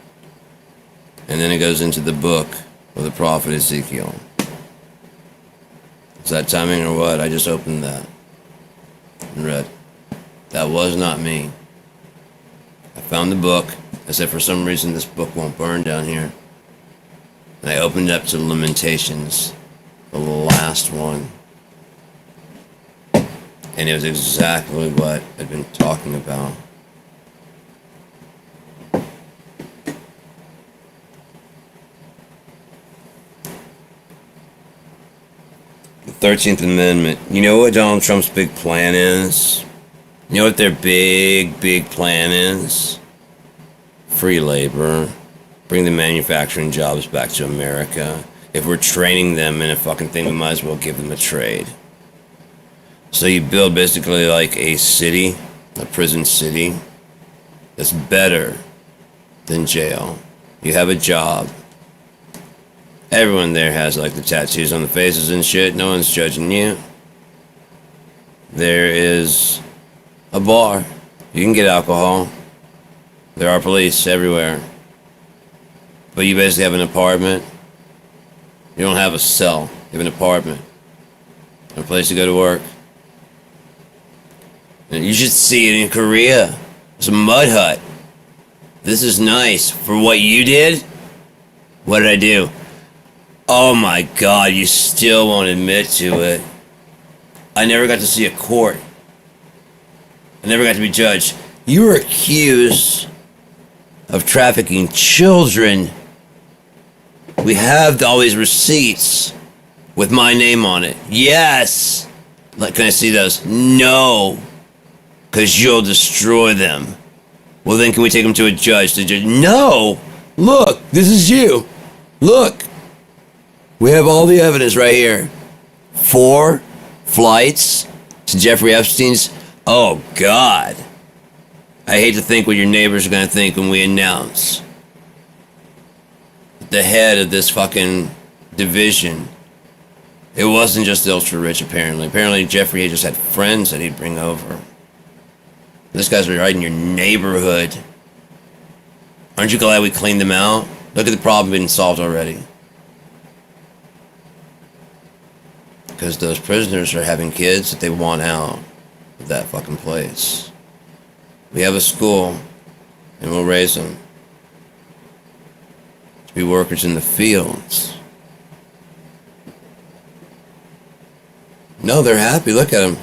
And then it goes into the book of the prophet Ezekiel. Is that timing or what? I just opened that and read. That was not me. I found the book. I said, for some reason this book won't burn down here. And I opened up to Lamentations, the last one. And it was exactly what I'd been talking about. The 13th Amendment. You know what Donald Trump's big plan is? You know what their big plan is? Free labor. Bring the manufacturing jobs back to America. If we're training them in a fucking thing, we might as well give them a trade. So you build basically like a city, a prison city, that's better than jail. You have a job. Everyone there has like the tattoos on the faces and shit. No one's judging you. There is a bar. You can get alcohol. There are police everywhere. But you basically have an apartment. You don't have a cell. You have an apartment. A place to go to work. And you should see it in Korea. It's a mud hut. This is nice. For what you did? What did I do? Oh my god, you still won't admit to it. I never got to see a court. I never got to be judged. You were accused of trafficking children. We have all these receipts with my name on it. Yes. Can I see those? No. Because you'll destroy them. Well, then can we take them to a judge? The judge, no. Look, this is you. Look. We have all the evidence right here. 4 flights to Jeffrey Epstein's. Oh, God. I hate to think what your neighbors are going to think when we announce the head of this fucking division. It wasn't just the ultra rich, apparently. Apparently, Jeffrey just had friends that he'd bring over. This guy's right in your neighborhood. Aren't you glad we cleaned them out? Look at the problem being solved already. Because those prisoners are having kids that they want out of that fucking place. We have a school, and we'll raise them to be workers in the fields. No, they're happy. Look at them.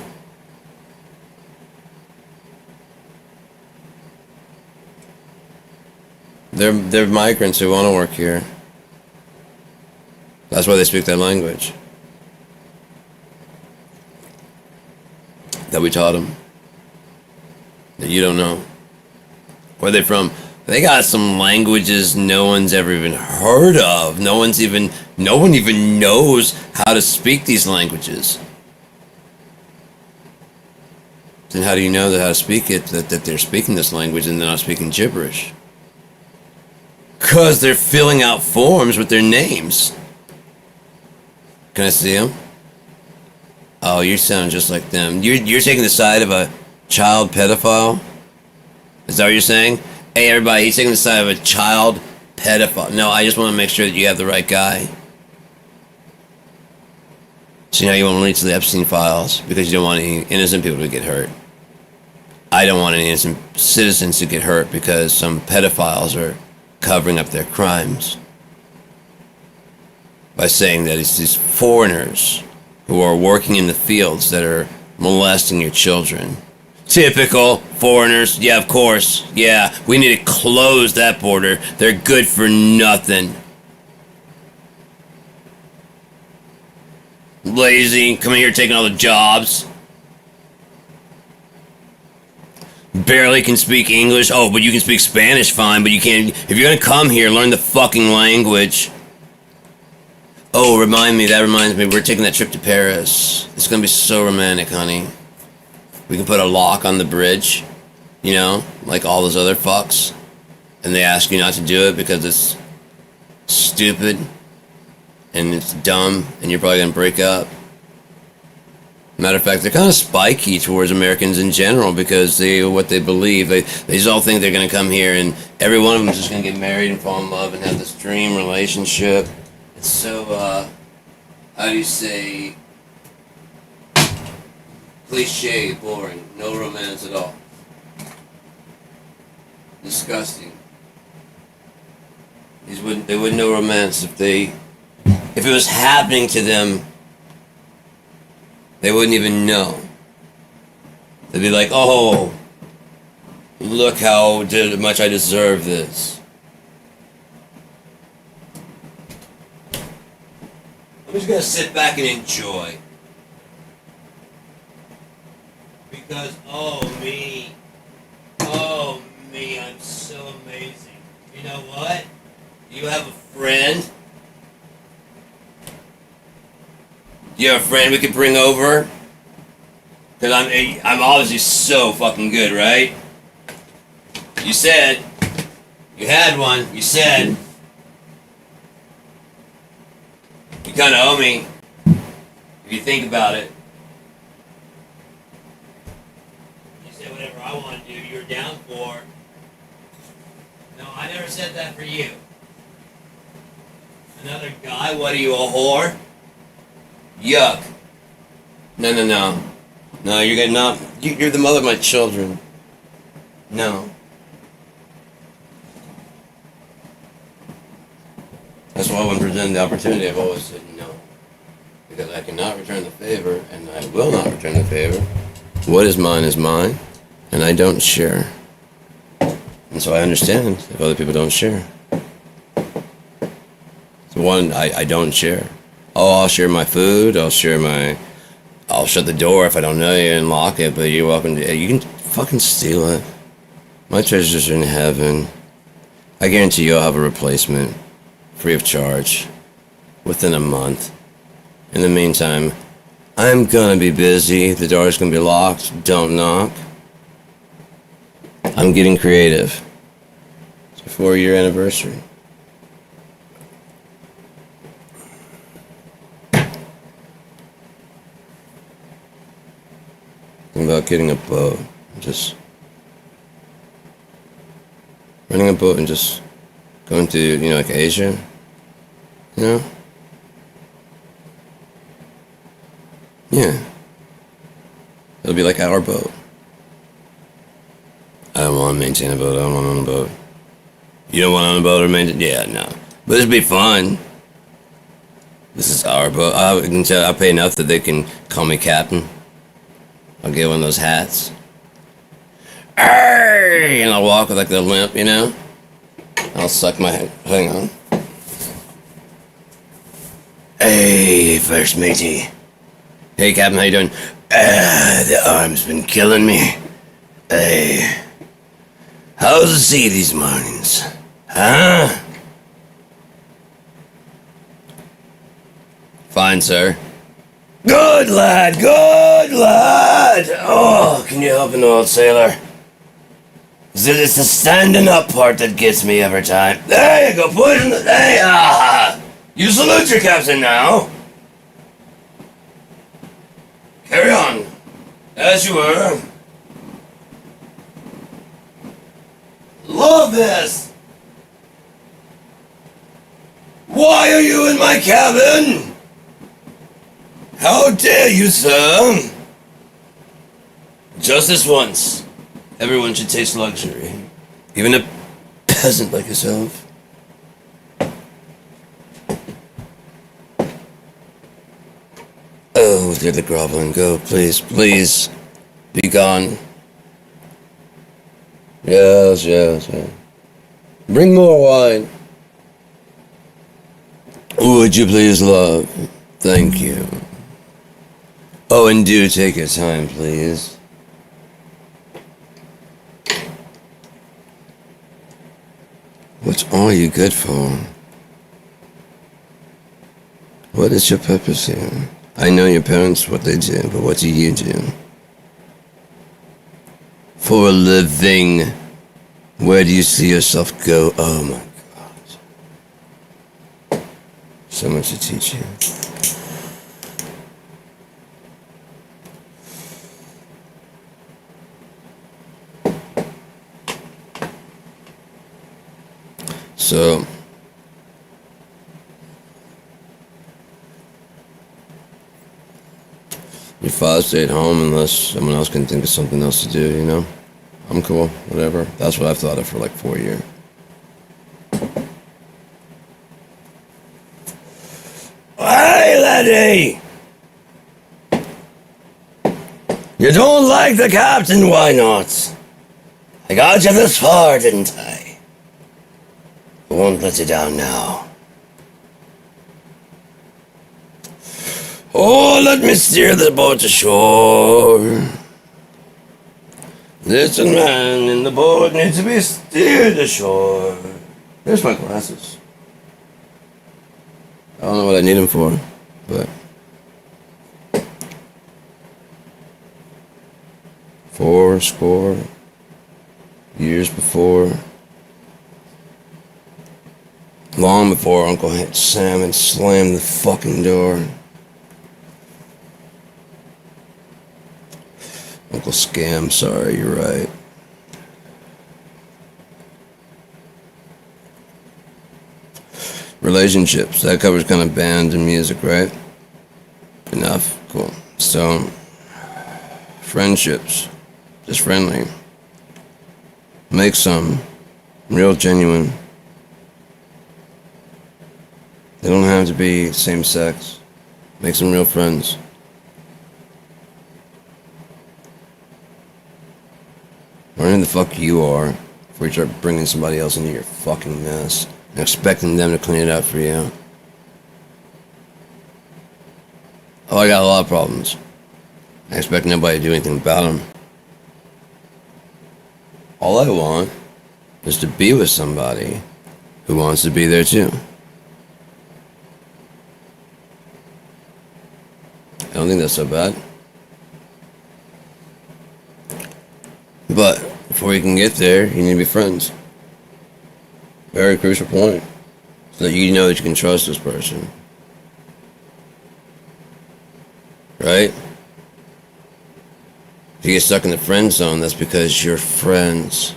They're migrants who want to work here. That's why they speak that language that we taught them, that you don't know. Where are they from? They got some languages no one's ever even heard of. No one even knows how to speak these languages. Then how do you know how to speak it, that they're speaking this language and they're not speaking gibberish? Because they're filling out forms with their names. Can I see them? Oh, you sound just like them. You're taking the side of a child pedophile? Is that what you're saying? Hey, everybody, he's taking the side of a child pedophile. No, I just want to make sure that you have the right guy. So now you won't release the Epstein files because you don't want any innocent people to get hurt. I don't want any innocent citizens to get hurt because some pedophiles are covering up their crimes by saying that it's these foreigners who are working in the fields that are molesting your children. Typical foreigners. Yeah, of course. Yeah, we need to close that border. They're good for nothing. Lazy, coming here taking all the jobs. Barely can speak English. Oh, but you can speak Spanish fine, but you can't. If you're gonna come here, learn the fucking language. Oh, that reminds me, we're taking that trip to Paris. It's gonna be so romantic, honey. We can put a lock on the bridge, you know, like all those other fucks. And they ask you not to do it because it's stupid and it's dumb and you're probably gonna break up. Matter of fact, they're kind of spiky towards Americans in general because what they believe. They just all think they're going to come here and every one of them is just going to get married and fall in love and have this dream relationship. It's so, how do you say, cliche, boring, no romance at all. Disgusting. They wouldn't know romance if it was happening to them. They wouldn't even know. They'd be like, oh, look how much I deserve this. I'm just going to sit back and enjoy. Because, oh me, I'm so amazing. You know what? You have a friend? You have a friend we could bring over? Because I'm obviously so fucking good, right? You said. You had one. You said. You kind of owe me. If you think about it. You said whatever I want to do, you're down for. No, I never said that for you. Another guy? What are you, a whore? Yuck. No. No, you're the mother of my children. No. That's why when presented the opportunity, I've always said no. Because I cannot return the favor, and I will not return the favor. What is mine, and I don't share. And so I understand if other people don't share. So one, I don't share. Oh, I'll share my food, I'll shut the door if I don't know you and lock it, but you're welcome to, you can fucking steal it. My treasures are in heaven. I guarantee you I'll have a replacement, free of charge, within a month. In the meantime, I'm gonna be busy. The door's gonna be locked. Don't knock. I'm getting creative. It's a 4-year anniversary. Thinking about getting a boat. Just renting a boat and just going to, like Asia. You know? Yeah. It'll be like our boat. I don't want to maintain a boat. I don't want to own a boat. You don't want to own a boat or maintain? Yeah, no. But it'd be fun. This is our boat. I can tell. I pay enough that they can call me captain. I'll get one of those hats. Arr! And I'll walk with like the limp, I'll suck my head. Hang on. Hey, first matey. Hey, Captain, how you doing? The arm's been killing me. Hey, how's the sea these mornings? Huh? Fine, sir. Good lad, good lad. Oh, can you help an old sailor? It's the standing up part that gets me every time. There you go, put it in the... Hey, you salute your captain now. Carry on, as you were. Love this! Why are you in my cabin? How dare you, sir? Just this once, everyone should taste luxury. Even a peasant like yourself. Oh, they're the groveling. Go, please, please, be gone. Yes, yes, yes. Bring more wine. Would you please, love? Thank you. Oh, and do take your time, please. What's all you good for? What is your purpose here? I know your parents, what they do, but what do you do? For a living, where do you see yourself go? Oh my God. So much to teach you. So, your father stayed home unless someone else can think of something else to do, I'm cool, whatever. That's what I've thought of for like 4 years. Hey, lady! You don't like the captain, why not? I got you this far, didn't I? I won't let you down now. Oh, let me steer the boat to shore. Listen, man, and the boat needs to be steered ashore. Here's my glasses. I don't know what I need them for, but... 4 years before... Long before Uncle Sam had slammed the fucking door. Uncle Scam, sorry, you're right. Relationships, that covers kind of bands and music, right? Enough, cool. So, friendships, just friendly. Make some. Real genuine. They don't have to be same sex. Make some real friends. Learn who the fuck you are before you start bringing somebody else into your fucking mess and expecting them to clean it up for you. Oh, I got a lot of problems. I expect nobody to do anything about them. All I want is to be with somebody who wants to be there too. I don't think that's so bad. But before you can get there, you need to be friends. Very crucial point. So that you know that you can trust this person. Right? If you get stuck in the friend zone, that's because you're friends.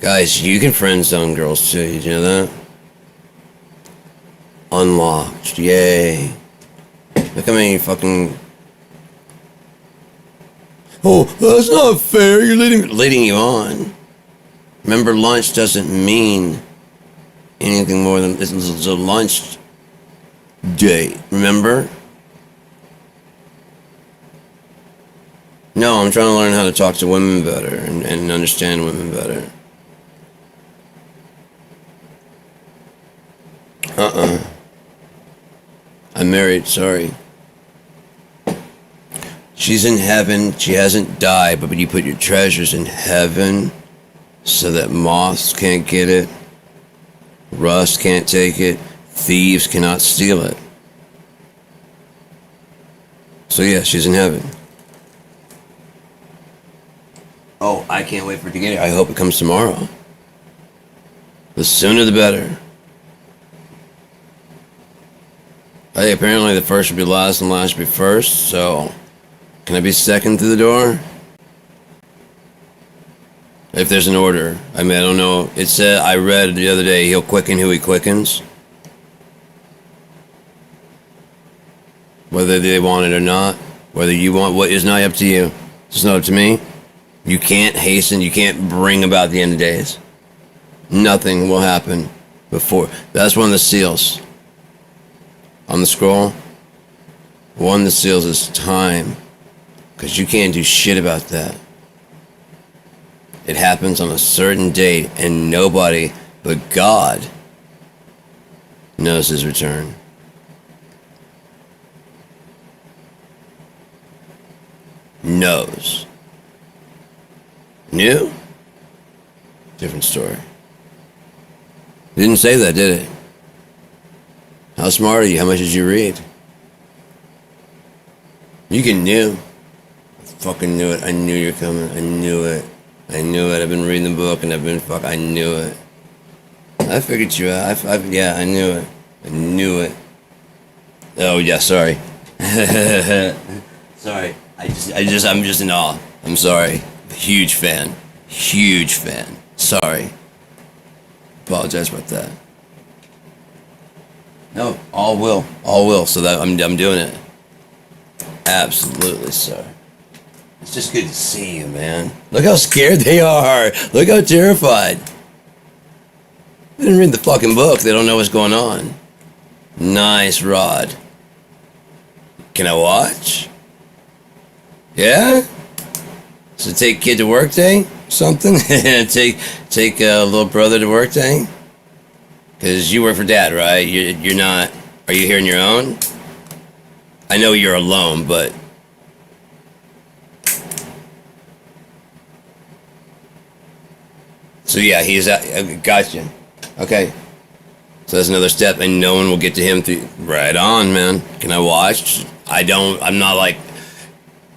Guys, you can friend zone girls too, did you know that? Unlocked, yay. Look how many fucking... Oh, that's not fair, you're leading you on. Remember, lunch doesn't mean anything more than... It's a lunch date, remember? No, I'm trying to learn how to talk to women better and understand women better. I'm married, sorry. She's in heaven, she hasn't died, but you put your treasures in heaven so that moths can't get it, rust can't take it, thieves cannot steal it. So yeah, she's in heaven. Oh, I can't wait for it to get here. I hope it comes tomorrow. The sooner the better. Hey, apparently the first should be last and last should be first, so can I be second through the door? If there's an order. I mean, I don't know. It said, I read the other day, he'll quicken who he quickens. Whether they want it or not. Whether you want what is not up to you. It's not up to me. You can't hasten, you can't bring about the end of days. Nothing will happen before. That's one of the seals. On the scroll, one of the seals is time. Because you can't do shit about that. It happens on a certain date, and nobody but God knows his return. Knows. Knew? Different story. It didn't say that, did it? How smart are you? How much did you read? You can knew. I fucking knew it. I knew you were coming. I knew it. I knew it. I've been reading the book and I knew it. I figured you out. Yeah, I knew it. I knew it. Oh yeah, sorry. Sorry. I'm just in awe. I'm sorry. Huge fan. Huge fan. Sorry. Apologize about that. No, all will. So that I'm doing it. Absolutely, sir. It's just good to see you, man. Look how scared they are. Look how terrified. They didn't read the fucking book. They don't know what's going on. Nice, Rod. Can I watch? Yeah? So take kid to work day? Something? take little brother to work day? Because you work for dad, right? You're not... Are you here on your own? I know you're alone, but... So yeah, he's... Gotcha. Okay. So that's another step, and no one will get to him through... Right on, man. Can I watch? I'm not like...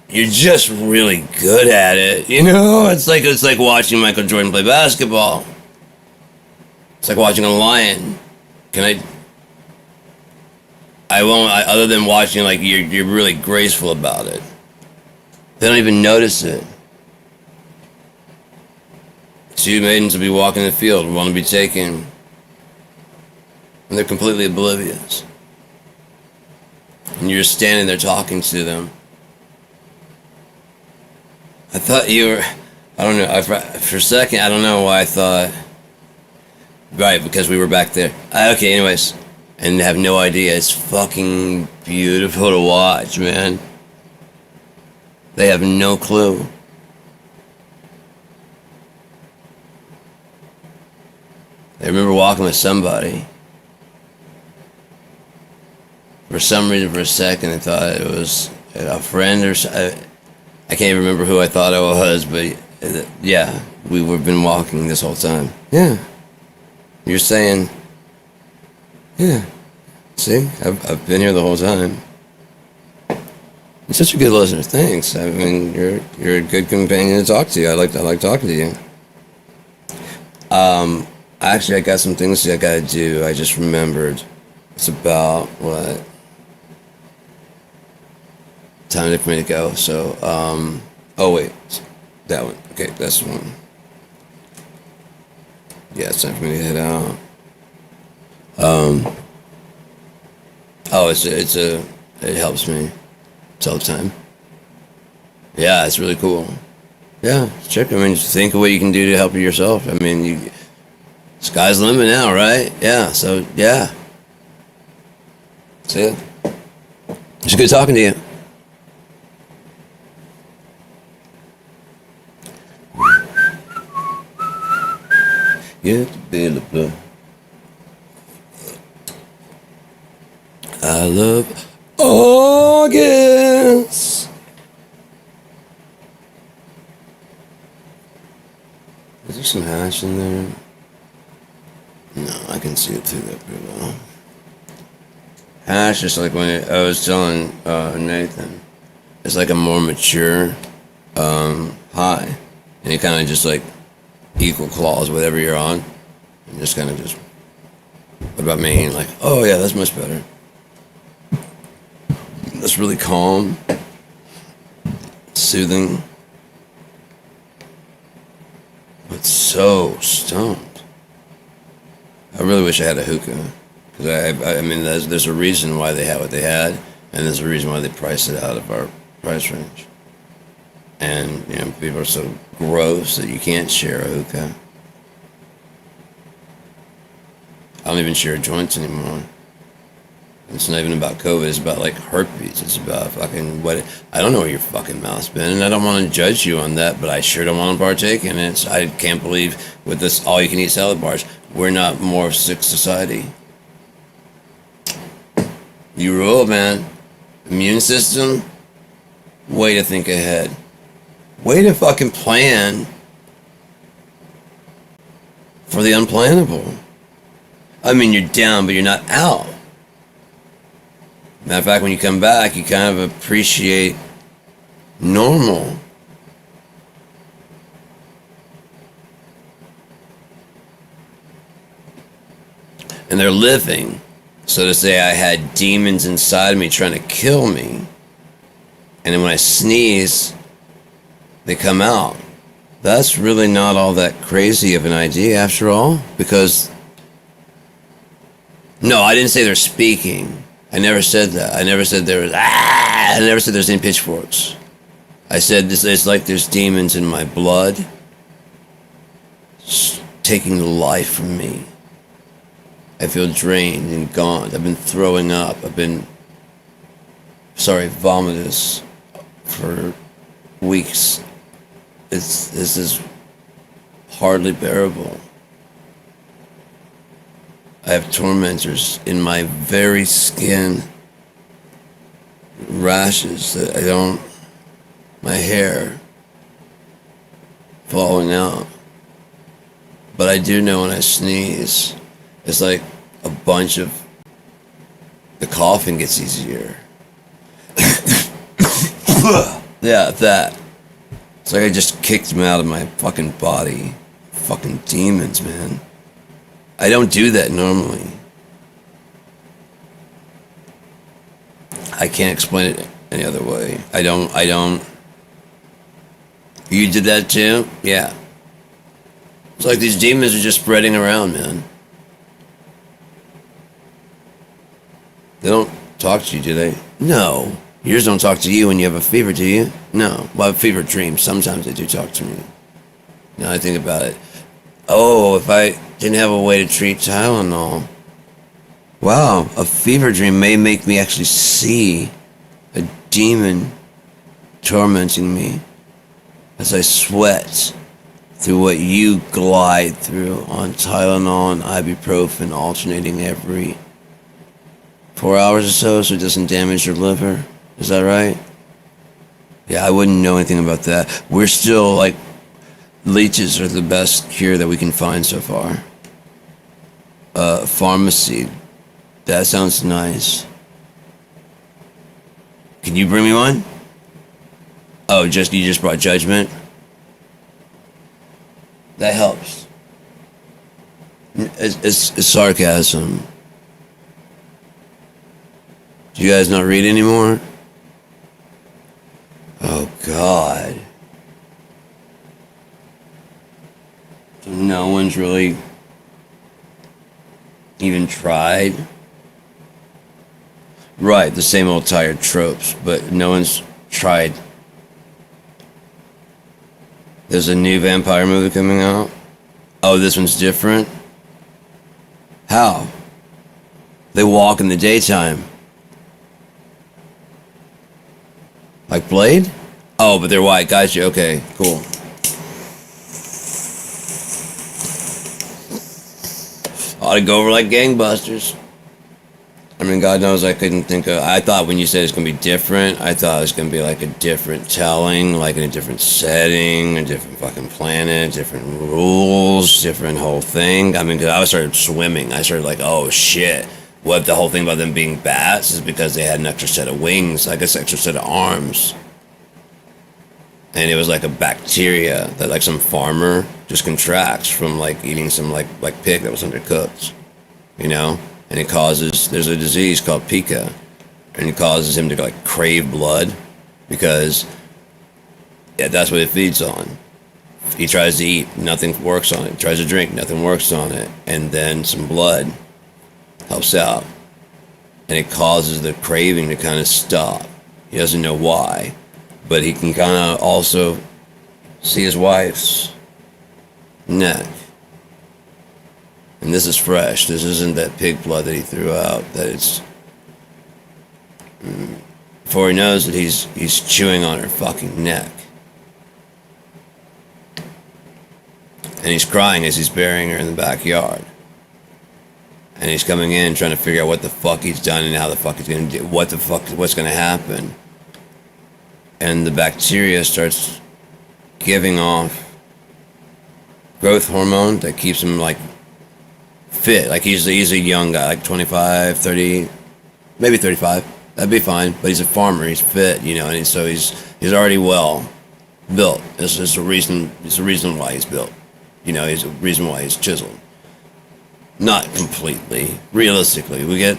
You're just really good at it, you know? It's like watching Michael Jordan play basketball. It's like watching a lion. I won't, other than watching, like, you're really graceful about it. They don't even notice it. Two maidens will be walking the field, want to be taken, and they're completely oblivious. And you're just standing there talking to them. I thought you were... I don't know. For a second, I don't know why I thought. Right, because we were back there. Okay, anyways. And have no idea. It's fucking beautiful to watch, man. They have no clue. I remember walking with somebody. For some reason, for a second, I thought it was a friend or I can't even remember who I thought it was, but yeah, we've been walking this whole time. Yeah. You're saying, yeah. See, I've been here the whole time. You're such a good listener. Thanks. I mean, you're a good companion to talk to. I like talking to you. Actually, I got some things I gotta do. I just remembered. It's about what time for me to go. So, oh wait, that one. Okay, that's the one. Yeah, it's time for me to head out. Oh, it helps me all the time. Yeah, it's really cool. Yeah, check. I mean, think of what you can do to help yourself. I mean, sky's the limit now, right? Yeah. So yeah. That's it. It's good talking to you. Yeah, available. I love August. Is there some hash in there? No, I can see it through that pretty well. Hash is like when I was telling Nathan, it's like a more mature high, and you kind of just like equal claws whatever you're on, and just kind of just. What about me? Like, oh yeah, that's much better. That's really calm, soothing, but so stoned. I really wish I had a hookah, because I mean, there's a reason why they had what they had, and there's a reason why they priced it out of our price range. And people are so gross that you can't share a hookah. I don't even share joints anymore. It's not even about COVID. It's about like herpes. It's about fucking what. I don't know where your fucking mouth's been, and I don't want to judge you on that, but I sure don't want to partake in it. I can't believe with this all-you-can-eat salad bars, we're not more sick society. You rule, man. Immune system. Way to think ahead. Way to fucking plan for the unplannable. I mean, you're down, but you're not out. Matter of fact, when you come back, you kind of appreciate normal. And they're living. So to say I had demons inside me trying to kill me, and then when I sneeze, they come out. That's really not all that crazy of an idea after all, because no, I didn't say they're speaking. I never said that. I never said there was I never said there's any pitchforks. I said it's like there's demons in my blood taking the life from me. I feel drained and gaunt. I've been throwing up. I've been vomitous for weeks. This is hardly bearable. I have tormentors in my very skin, rashes that my hair falling out. But I do know when I sneeze, it's like a bunch of, the coughing gets easier. Yeah, that. It's like I just kicked them out of my fucking body. Fucking demons, man. I don't do that normally. I can't explain it any other way. I don't. You did that too? Yeah. It's like these demons are just spreading around, man. They don't talk to you, do they? No. Yours don't talk to you when you have a fever, do you? No. Well, I have fever dreams. Sometimes they do talk to me. Now I think about it. Oh, if I didn't have a way to treat Tylenol. Wow, a fever dream may make me actually see a demon tormenting me as I sweat through what you glide through on Tylenol and ibuprofen, alternating every 4 hours or so it doesn't damage your liver. Is that right? Yeah, I wouldn't know anything about that. We're still like, leeches are the best cure that we can find so far. Pharmacy. That sounds nice. Can you bring me one? Oh, you just brought judgment? That helps. It's sarcasm. Do you guys not read anymore? Oh, God. So no one's really even tried? Right, the same old tired tropes, but no one's tried. There's a new vampire movie coming out. Oh, this one's different? How? They walk in the daytime. Like Blade? Oh, but they're white. Gotcha. Okay, cool. Ought to go over like gangbusters. I mean, God knows I couldn't think of... I thought when you said it's going to be different, I thought it was going to be like a different telling, like in a different setting, a different fucking planet, different rules, different whole thing. I mean, because I started swimming. I started like, oh, shit. What if the whole thing about them being bats is because they had an extra set of wings, like an extra set of arms. And it was like a bacteria that like some farmer just contracts from like eating some like pig that was undercooked, you know? And it causes, there's a disease called pica, and it causes him to like crave blood because that's what it feeds on. He tries to eat, nothing works on it. He tries to drink, nothing works on it. And then some blood helps out. And it causes the craving to kind of stop. He doesn't know why, but he can kind of also see his wife's neck. And this is fresh. This isn't that pig blood that he threw out. That it's... Before he knows it, he's chewing on her fucking neck. And he's crying as he's burying her in the backyard. And he's coming in trying to figure out what the fuck he's done and how the fuck he's going to do... what's going to happen. And the bacteria starts giving off growth hormone that keeps him like fit. Like he's a young guy, like 25, 30, maybe 35. That'd be fine. But he's a farmer. He's fit, you know, and so he's already well built. It's a reason. It's a reason why he's built. You know, he's a reason why he's chiseled. Not completely. Realistically, we get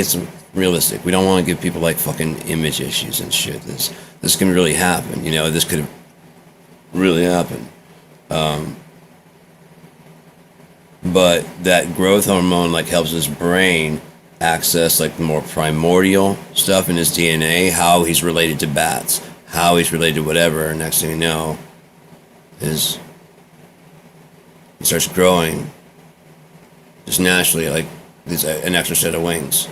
some realistic. We don't want to give people like fucking image issues and shit. This can really happen. You know, this could have really happened. But that growth hormone like helps his brain access like the more primordial stuff in his DNA, how he's related to bats, how he's related to whatever. And next thing you know, he starts growing just naturally, like there's an extra set of wings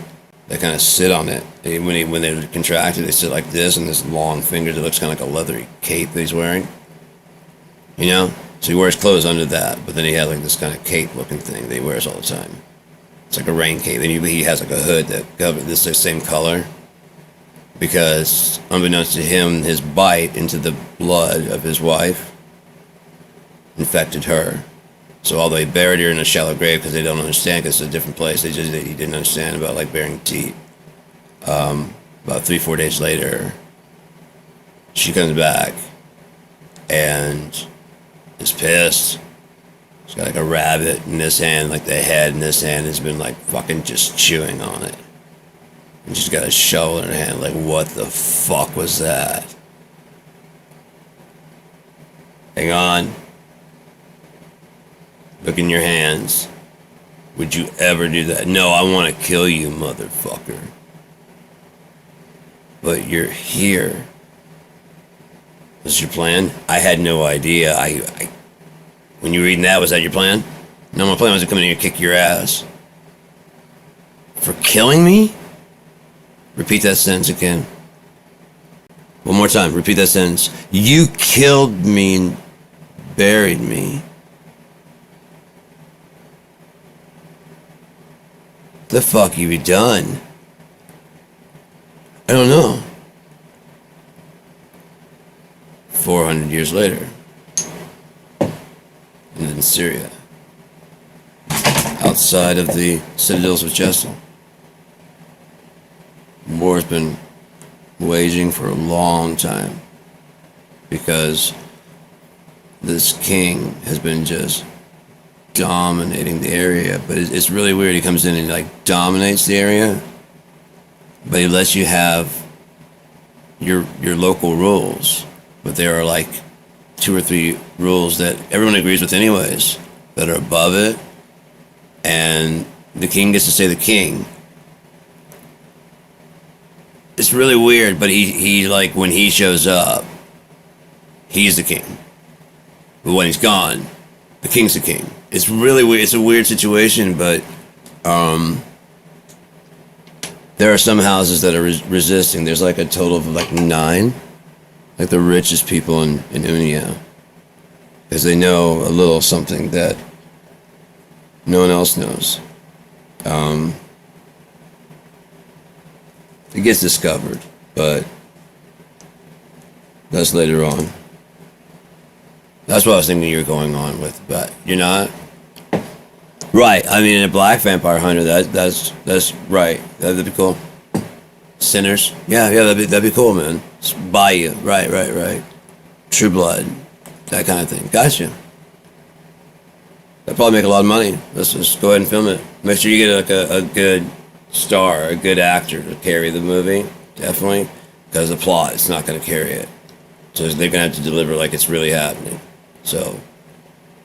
that kind of sit on it. When they're contracted, they sit like this, and this long finger that looks kind of like a leathery cape that he's wearing. You know? So he wears clothes under that, but then he has like this kind of cape-looking thing that he wears all the time. It's like a rain cape. And he has like a hood that covers this the same color. Because, unbeknownst to him, his bite into the blood of his wife infected her. So although he buried her in a shallow grave because they don't understand, because it's a different place, he didn't understand about like burying teeth. About 3-4 days later, she comes back and is pissed. She's got like a rabbit in this hand, like the head in this hand has been like fucking just chewing on it. And she's got a shovel in her hand, like what the fuck was that? Hang on. Look in your hands. Would you ever do that? No, I want to kill you, motherfucker. But you're here. What's your plan? I had no idea. When you were reading that, was that your plan? No, my plan was to come in here and kick your ass. For killing me? Repeat that sentence again. One more time. Repeat that sentence. You killed me and buried me. The fuck have you done? I don't know. 400 years later. And in Syria. Outside of the citadels of Chesel. War's been waging for a long time. Because this king has been just dominating the area. But it's really weird. He comes in and like dominates the area. But he lets you have your local rules. But there are like 2 or 3 rules that everyone agrees with anyways, that are above it. And the king gets to say the king. It's really weird, but he like, when he shows up, he's the king. But when he's gone, the king's the king. It's really weird. It's a weird situation, but there are some houses that are resisting. There's like a total of like 9, like the richest people in Unia, because they know a little something that no one else knows. It gets discovered, but that's later on. That's what I was thinking you were going on with, but you're not. Right. I mean, a black vampire hunter. That's right. That'd be cool. Sinners. Yeah. That'd be cool, man. Bayou. Right. True Blood. That kind of thing. Gotcha. That'd probably make a lot of money. Let's just go ahead and film it. Make sure you get like a good star, a good actor to carry the movie. Definitely. Because the plot, it's not going to carry it. So they're going to have to deliver like it's really happening. So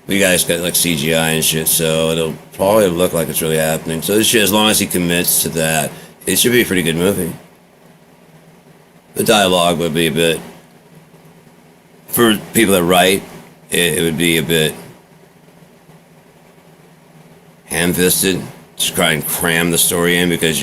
we guys got like CGI and shit, so it'll probably look like it's really happening. So this shit, as long as he commits to that, it should be a pretty good movie. The dialogue would be a bit, for people that write, it would be a bit ham-fisted. Just try and cram the story in because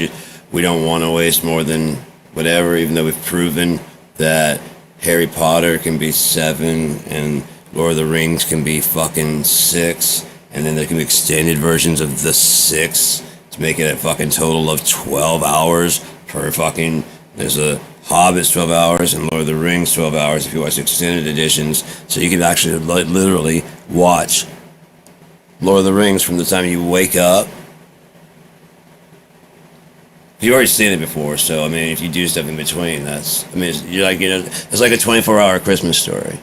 we don't want to waste more than whatever, even though we've proven that Harry Potter can be 7 and Lord of the Rings can be fucking 6, and then there can be extended versions of the 6 to make it a fucking total of 12 hours per fucking. There's a Hobbit's 12 hours and Lord of the Rings 12 hours if you watch extended editions, so you can actually literally watch Lord of the Rings from the time you wake up. You've already seen it before, so I mean, if you do stuff in between, it's like a 24-hour Christmas story.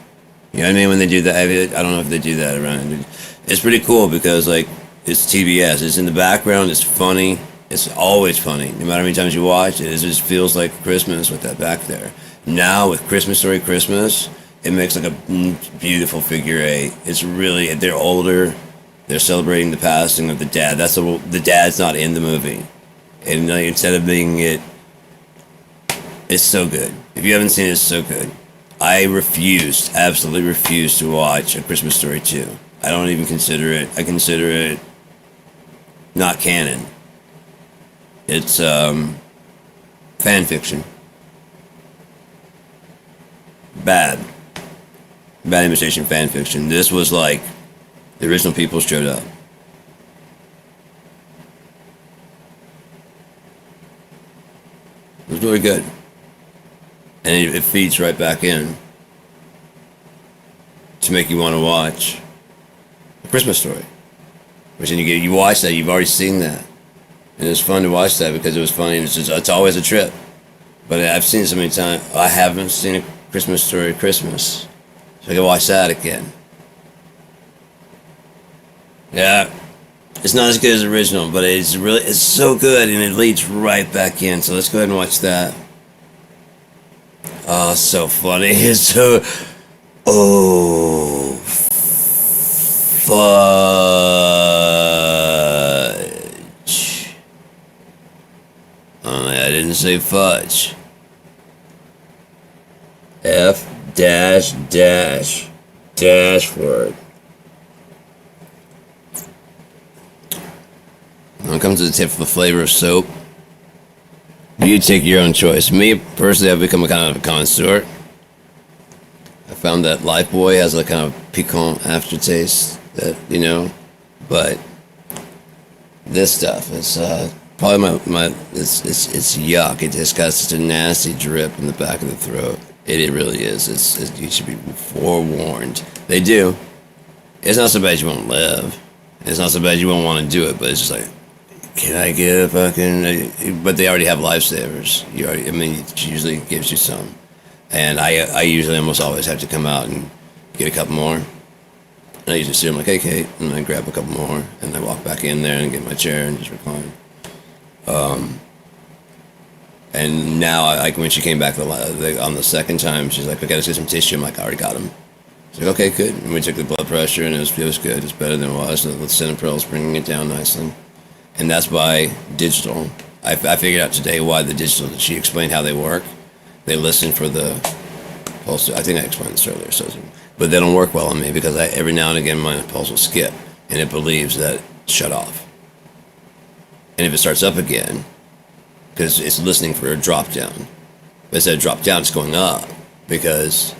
You know what I mean? When they do that, I don't know if they do that around. It's pretty cool because like it's TBS. It's in the background. It's funny. It's always funny. No matter how many times you watch it, it just feels like Christmas with that back there. Now with Christmas Story Christmas, it makes like a beautiful figure 8. It's really, they're older. They're celebrating the passing of the dad. The dad's not in the movie. And like, instead of being it's so good. If you haven't seen it, it's so good. I absolutely refuse to watch A Christmas Story 2. I don't even consider it. I consider it not canon. It's fan fiction. Bad imitation fan fiction. This was like the original people showed up. It was really good. And it feeds right back in to make you want to watch A Christmas Story. Which then you watch that, you've already seen that. And it's fun to watch that because it was funny and it's always a trip. But I've seen it so many times. I haven't seen A Christmas Story Christmas. So I can watch that again. Yeah. It's not as good as the original, but it's so good and it leads right back in. So let's go ahead and watch that. Oh, so funny. It's so... Oh... Fudge. I didn't say fudge. F dash dash dash word. When it comes to the flavor of soap, you take your own choice. Me, personally, I've become a kind of a connoisseur. I found that Lifebuoy has a kind of piquant aftertaste that, but this stuff is probably it's yuck. It just got such a nasty drip in the back of the throat. It really is. You should be forewarned. They do. It's not so bad you won't live. It's not so bad you won't want to do it, but it's just like, can I get a fucking... But they already have lifesavers. It usually gives you some. And I usually almost always have to come out and get a couple more. And I usually see them like, hey, Kate, and I grab a couple more, and I walk back in there and get my chair and just recline. And now, like when she came back on the second time, she's like, okay, let's get some tissue. I'm like, I already got them. She's like, okay, good. And we took the blood pressure, and it was good. It's better than it was. The Cinepril bringing it down nicely. And that's by digital. I figured out today why the digital, she explained how they work. They listen for the pulse. I think I explained this earlier. But they don't work well on me because every now and again my pulse will skip, and it believes that it's shut off. And if it starts up again, because it's listening for a drop down, but instead of drop down, it's going up because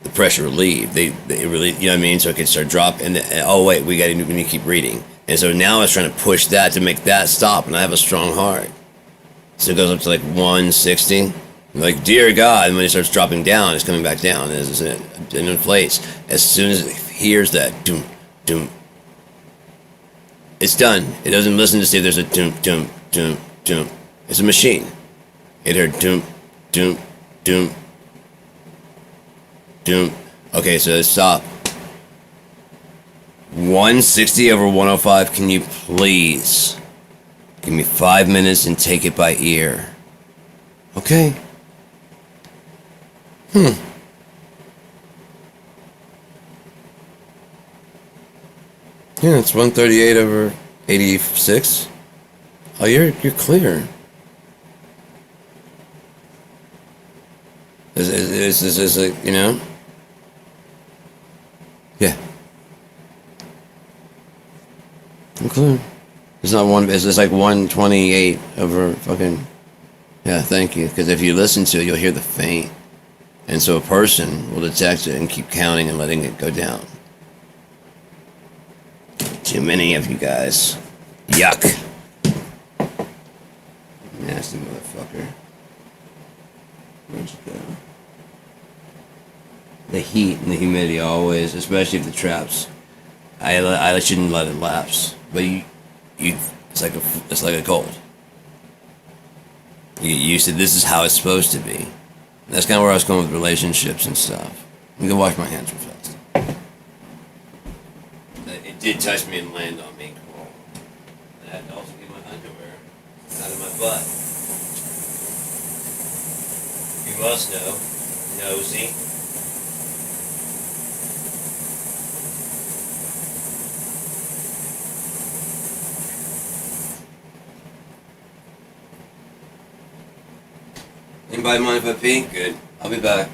the pressure will leave. They really, you know what I mean? So it can start dropping, and oh wait, we need to keep reading. And so now I was trying to push that to make that stop, and I have a strong heart. So it goes up to like 160. I'm like, dear God, and when it starts dropping down, it's coming back down, and it inflates. As soon as it hears that, doom, doom, it's done. It doesn't listen to see if there's a doom, doom, doom, doom. It's a machine. It heard doom, doom, doom, doom. Okay, so stop. 160 over 105. Can you please give me 5 minutes and take it by ear? Okay. Yeah, it's 138 over 86. Oh, you're clear. Is like, Yeah. I'm clear. It's not one. It's like 128 over fucking. Yeah, thank you. Because if you listen to it, you'll hear the faint, and so a person will detect it and keep counting and letting it go down. Too many of you guys. Yuck. Nasty motherfucker. Where'd you go? The heat and the humidity always, especially if the traps. I shouldn't let it lapse, but it's like a cold. You said this is how it's supposed to be. That's kind of where I was going with relationships and stuff. I'm gonna wash my hands real fast. It did touch me and land on me. Cool. I had to also get my underwear out of my butt. You must know, nosy. Anybody mind if I pee? Good. I'll be back.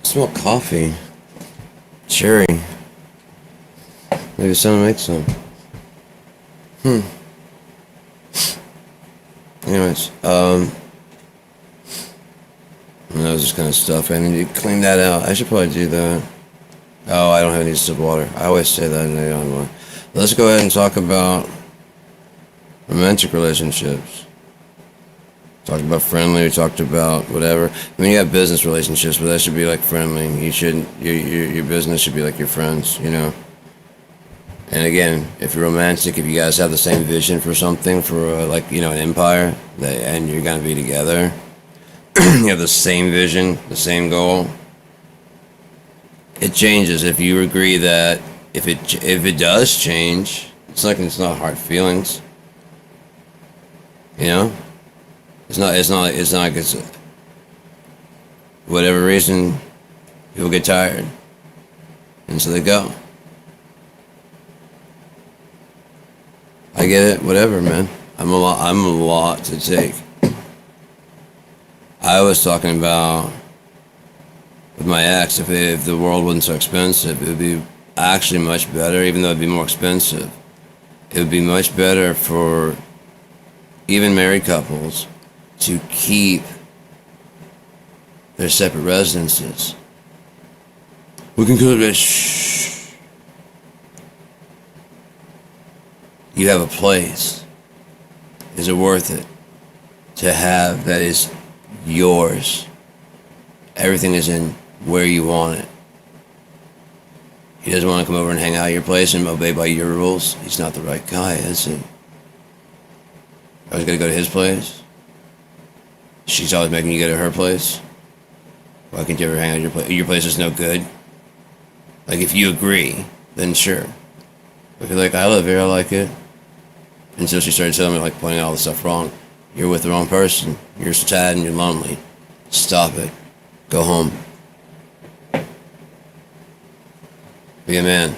Smell coffee. Cherry. Maybe someone make some. Anyways, that was just kind of stuff. I need to clean that out. I should probably do that. Oh, I don't have any distilled water. I always say that and I don't want. Let's go ahead and talk about romantic relationships. Talked about friendly. We talked about whatever. I mean, you have business relationships, but that should be like friendly. You shouldn't. Your business should be like your friends. You know. And again, if you're romantic, if you guys have the same vision for something, for like an empire, and you're gonna be together, you have the same vision, the same goal. It changes if you agree that if it does change, it's not hard feelings. You know, it's not like it's whatever reason people get tired, and so they go. I get it, whatever, man. I'm a lot to take. I was talking about with my ex, if the world wasn't so expensive, it would be actually much better, even though it'd be more expensive. It would be much better for even married couples to keep their separate residences. We can go to shh. You have a place. Is it worth it to have that is yours? Everything is in where you want it. He doesn't want to come over and hang out at your place and obey by your rules. He's not the right guy, is he? I was going to go to his place. She's always making you go to her place. Why can't you ever hang out at your place? Your place is no good. Like, if you agree, then sure. But if you're like, I live here, I like it. Until she started telling me, like, pointing out all the stuff wrong. You're with the wrong person. You're sad and you're lonely. Stop it. Go home. Be a man.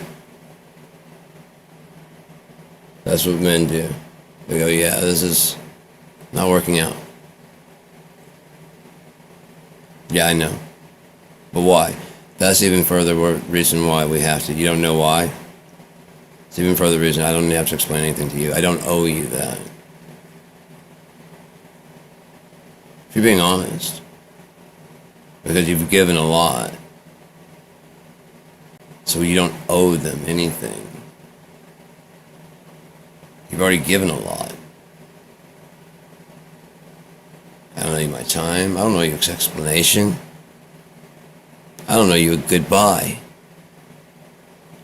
That's what men do. They go, yeah, this is not working out. Yeah, I know. But why? That's even further reason why we have to. You don't know why? It's even further reason I don't have to explain anything to you. I don't owe you that. If you're being honest. Because you've given a lot. So you don't owe them anything. You've already given a lot. I don't owe you my time. I don't owe you an explanation. I don't owe you a goodbye.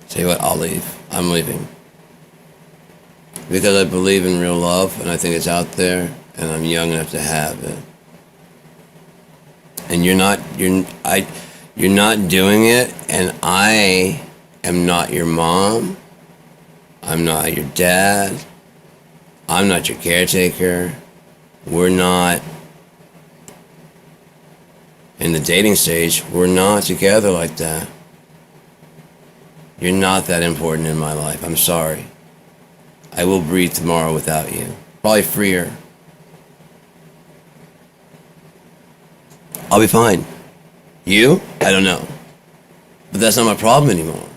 Tell you what, I'll leave. I'm leaving. Because I believe in real love, and I think it's out there, and I'm young enough to have it. And you're not doing it, and I am not your mom. I'm not your dad. I'm not your caretaker. We're not in the dating stage. We're not together like that. You're not that important in my life. I'm sorry. I will breathe tomorrow without you. Probably freer. I'll be fine. You? I don't know. But that's not my problem anymore.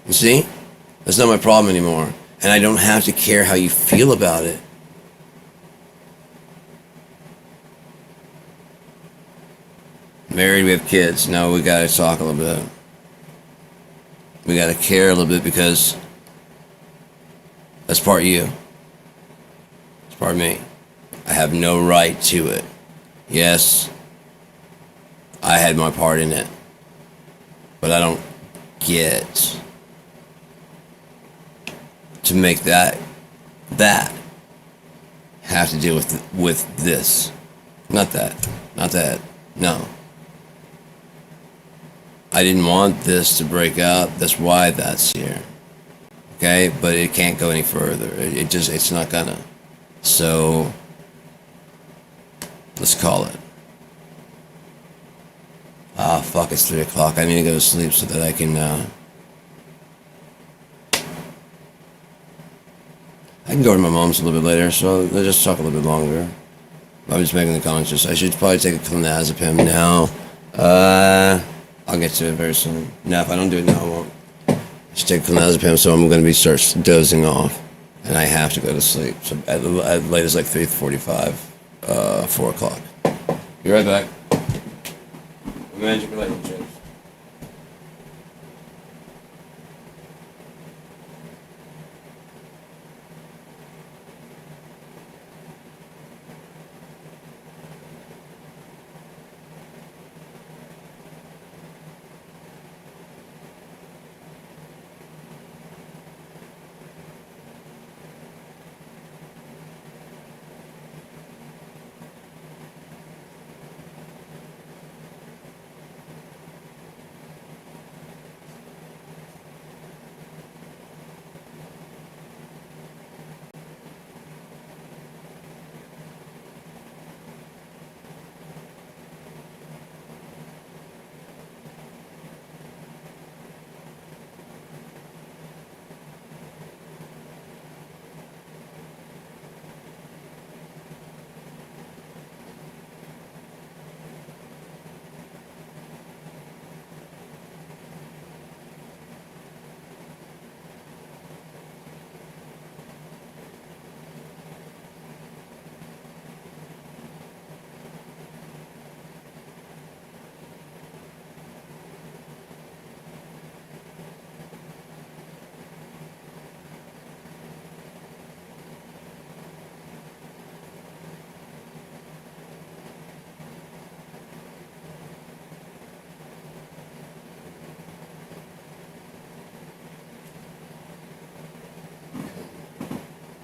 You see? That's not my problem anymore. And I don't have to care how you feel about it. Married, we have kids. No, we gotta talk a little bit. We gotta care a little bit because that's part of you. It's part of me. I have no right to it. Yes, I had my part in it. But I don't get to make that have to deal with this. Not that. No. I didn't want this to break up. That's why that's here. Okay? But it can't go any further. It's not gonna. So, let's call it. Fuck, it's 3 o'clock. I need to go to sleep so that I can go to my mom's a little bit later, so let's just talk a little bit longer. I'm just making the conscious. I should probably take a clonazepam now. I'll get to it very soon. Now, if I don't do it now, I won't. Just take clonazepam, so I'm going to start dozing off, and I have to go to sleep. So at latest like 3:45, 4 o'clock. Be right back. Magic relationships.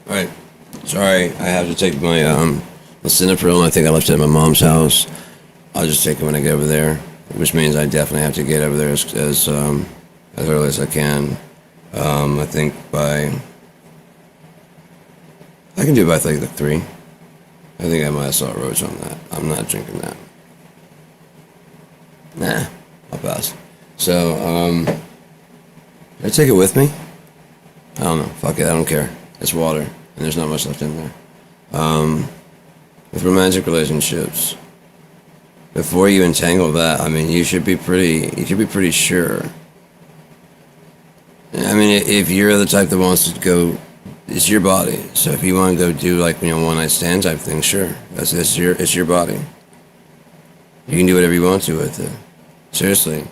All right. Sorry, I have to take my lisinopril. I think I left it at my mom's house. I'll just take it when I get over there, which means I definitely have to get over there as early as I can. I think I can do it by like 3. I think I might have saw Roach on that. I'm not drinking that. Nah, I'll pass. So, can I take it with me? I don't know. Fuck it, I don't care. It's water, and there's not much left in there. With romantic relationships, before you entangle that, I mean, you should be pretty sure. I mean, if you're the type that wants to go, it's your body. So if you want to go do like, one night stand type thing, sure. It's your body. You can do whatever you want to with it. Seriously.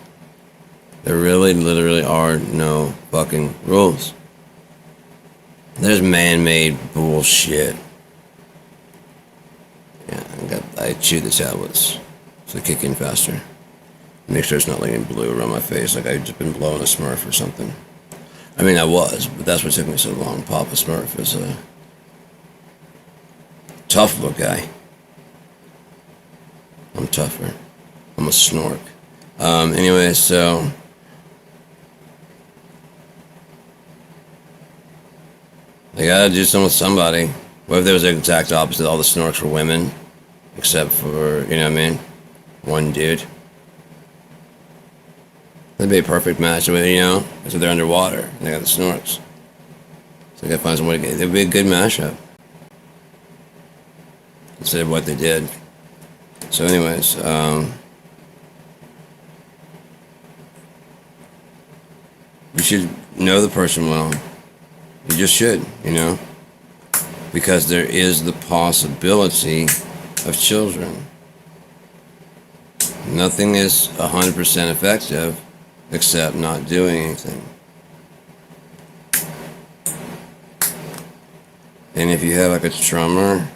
There really, literally are no fucking rules. There's man-made bullshit. Yeah, I chew the tablets so they kick in faster. Make sure it's not like in blue around my face, like I've just been blowing a Smurf or something. I mean, I was, but that's what took me so long. Papa Smurf is a tough little guy. I'm tougher. I'm a snork. Anyway, so I gotta do something with somebody. What if there was the exact opposite? All the snorks were women, except for, you know what I mean? One dude. That'd be a perfect match, so they're underwater and they got the snorks. So I gotta find some way to get. It'd be a good mashup instead of what they did. So, anyways, you should know the person well. You just should, because there is the possibility of children. Nothing is 100% effective except not doing anything. And if you have like a drummer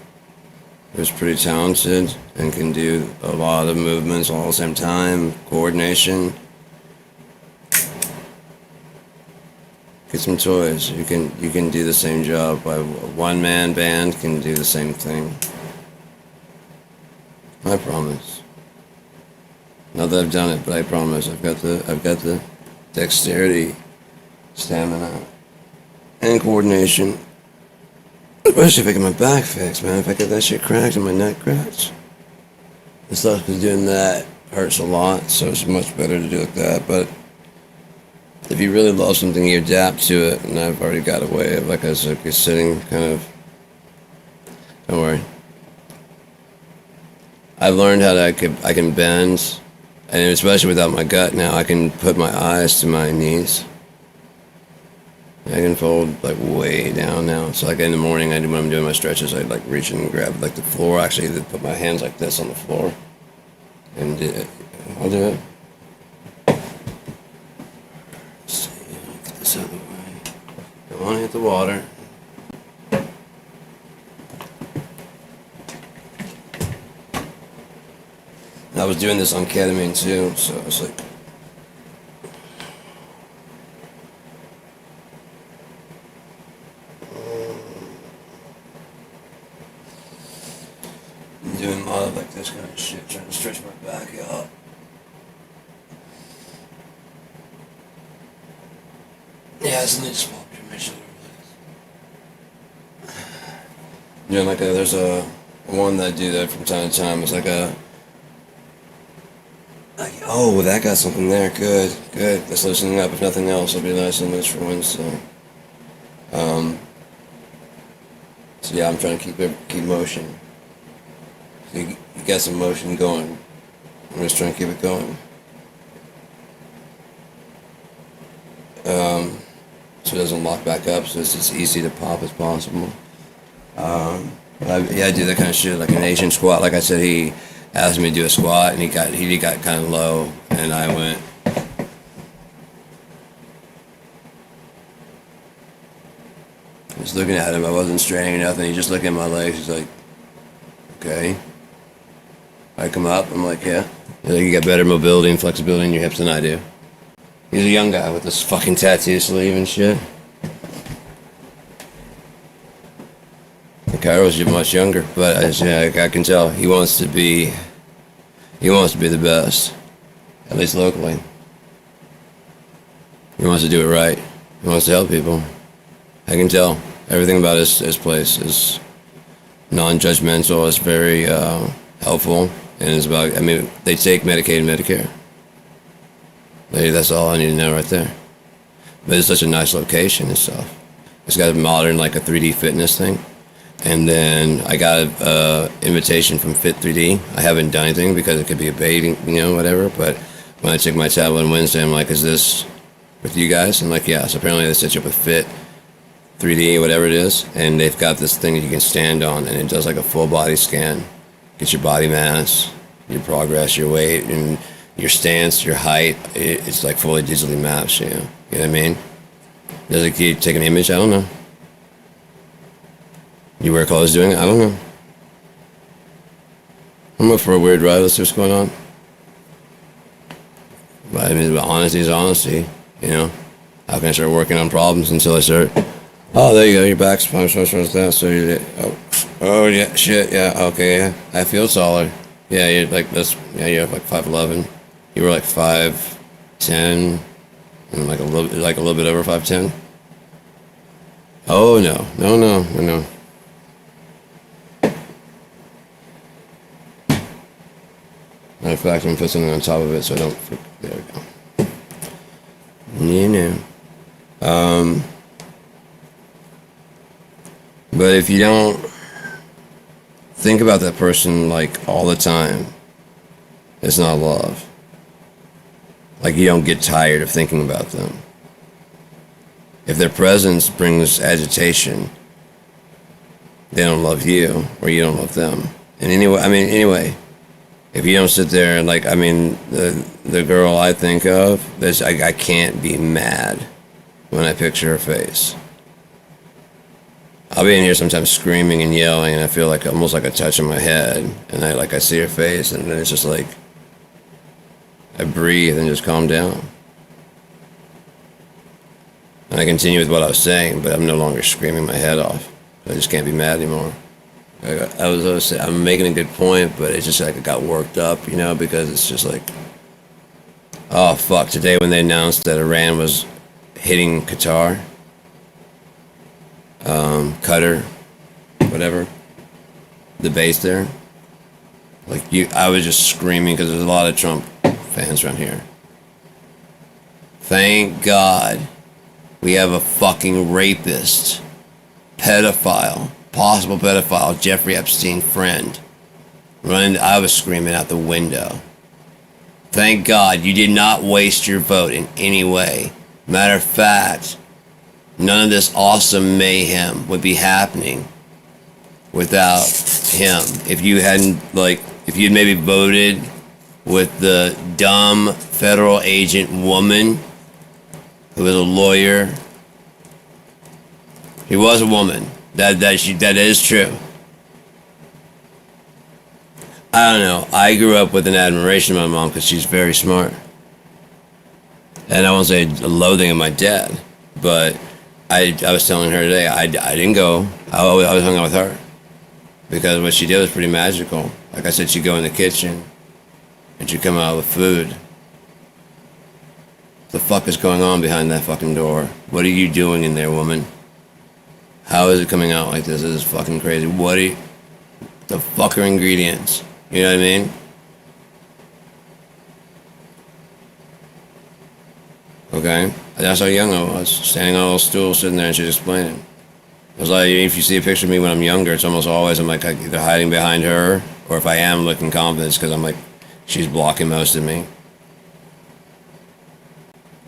who's pretty talented and can do a lot of movements all at the same time, coordination, get some toys. You can do the same job. A one-man band can do the same thing. I promise. Not that I've done it, but I promise. I've got the dexterity, stamina, and coordination. Especially if I get my back fixed, man. If I get that shit cracked and my neck cracked. It sucks because doing that hurts a lot, so it's much better to do it like that. But if you really love something, you adapt to it, and I've already got a way of, like I was like, sitting kind of. Don't worry. I've learned how I can bend And especially without my gut now, I can put my eyes to my knees. I can fold like way down now. So like in the morning, when I'm doing my stretches, I like reach and grab like the floor. Actually, put my hands like this on the floor, and I'll do it. Let's see, get this out of the way. Don't want to hit the water. I was doing this on ketamine too, so I was like. Doing a lot of like this kind of shit, trying to stretch my back out. Yeah, it's a neat spot. Make sure yeah, like there's a one that I do that from time to time. It's like oh, that got something there. Good. Let's loosen it up. If nothing else, it'll be nice and loose for Wednesday. So yeah, I'm trying to keep motion. You got some motion going. I'm just trying to keep it going. So it doesn't lock back up, so it's as easy to pop as possible. I do that kind of shit, like an Asian squat. Like I said, he asked me to do a squat, and he got kind of low, and I went. I was looking at him. I wasn't straining or nothing. He just looked at my legs. He's like, okay. I come up, I'm like, yeah. He's like, you got better mobility and flexibility in your hips than I do. He's a young guy with this fucking tattoo sleeve and shit. Cairo's much younger, but I can tell he wants to be the best, at least locally. He wants to do it right. He wants to help people. I can tell everything about his place is non-judgmental. It's very helpful. And it's about, I mean, they take Medicaid and Medicare. That's all I need to know right there. But it's such a nice location and stuff. It's got a modern, like a 3D fitness thing. And then I got an invitation from Fit 3D. I haven't done anything because it could be a baiting, whatever. But when I took my tablet on Wednesday, I'm like, is this with you guys? I'm like, yeah. So apparently they set you up with Fit 3D, whatever it is. And they've got this thing that you can stand on, and it does like a full body scan. Get your body mass, your progress, your weight, and your stance, your height. It's like fully digitally maps you. You know what I mean? Does it keep taking an image? I don't know. You wear clothes doing it? I don't know. I'm up for a weird ride. Let's see what's going on. But I mean, honesty is honesty. How can I start working on problems until I start? Oh, there you go. Your back's fine. So you. Oh yeah, shit. Yeah. Okay. Yeah. I feel taller. Yeah. You're like this. Yeah. You're like 5'11". You were like 5'10", and like a little bit over 5'10". Oh no. Matter of fact, I'm gonna put something on top of it so I don't. There we go. But if you don't think about that person like all the time, it's not love. Like you don't get tired of thinking about them. If their presence brings agitation, they don't love you, or you don't love them. And anyway, if you don't sit there and the girl I think of, I can't be mad when I picture her face. I'll be in here sometimes screaming and yelling, and I feel like almost like a touch on my head, and I see her face, and then it's just like I breathe and just calm down. And I continue with what I was saying, but I'm no longer screaming my head off. I just can't be mad anymore. I'm making a good point, but it's just like I got worked up, because it's just like, oh fuck, today when they announced that Iran was hitting Qatar, Qatar, whatever, the base there, I was just screaming because there's a lot of Trump fans around here. Thank God we have a fucking rapist, pedophile, possible pedophile, Jeffrey Epstein friend. I was screaming out the window. Thank God you did not waste your vote in any way. Matter of fact, none of this awesome mayhem would be happening without him. If you hadn't, if you'd maybe voted with the dumb federal agent woman who was a lawyer. He was a woman. That is true. I don't know. I grew up with an admiration of my mom because she's very smart. And I won't say a loathing of my dad, but I was telling her today, I didn't go. I was hung out with her because what she did was pretty magical. Like I said, she'd go in the kitchen and she'd come out with food. What the fuck is going on behind that fucking door? What are you doing in there, woman? How is it coming out like this? This is fucking crazy. The fuck are ingredients? You know what I mean? Okay? That's how young I was. Standing on a little stool, sitting there, and she's explaining. It was like, if you see a picture of me when I'm younger, it's almost always, I'm like either hiding behind her, or if I am looking confident, because I'm like, she's blocking most of me.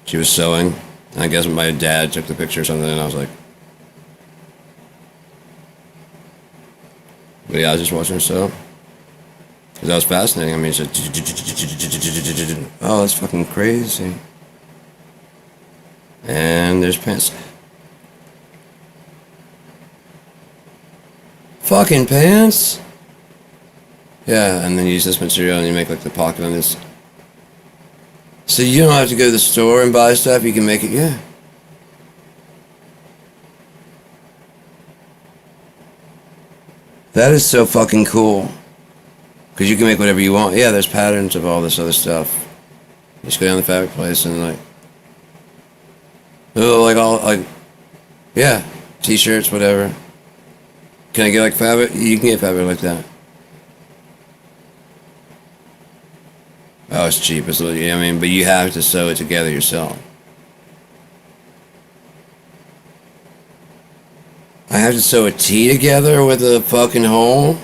She was sewing. And I guess my dad took the picture or something, and I was like, but yeah, I was just watching her sew. Because that was fascinating. I mean, it's just, oh, that's fucking crazy. And there's pants. Fucking pants? Yeah, and then you use this material and you make like the pocket on this. So you don't have to go to the store and buy stuff, you can make it, yeah. That is so fucking cool. Because you can make whatever you want. Yeah, there's patterns of all this other stuff. You just go down the fabric place and like, oh, yeah, t-shirts, whatever. Can I get like fabric? You can get fabric like that. Oh, it's cheap. It's, I mean, but you have to sew it together yourself. I have to sew a T together with a fucking hole?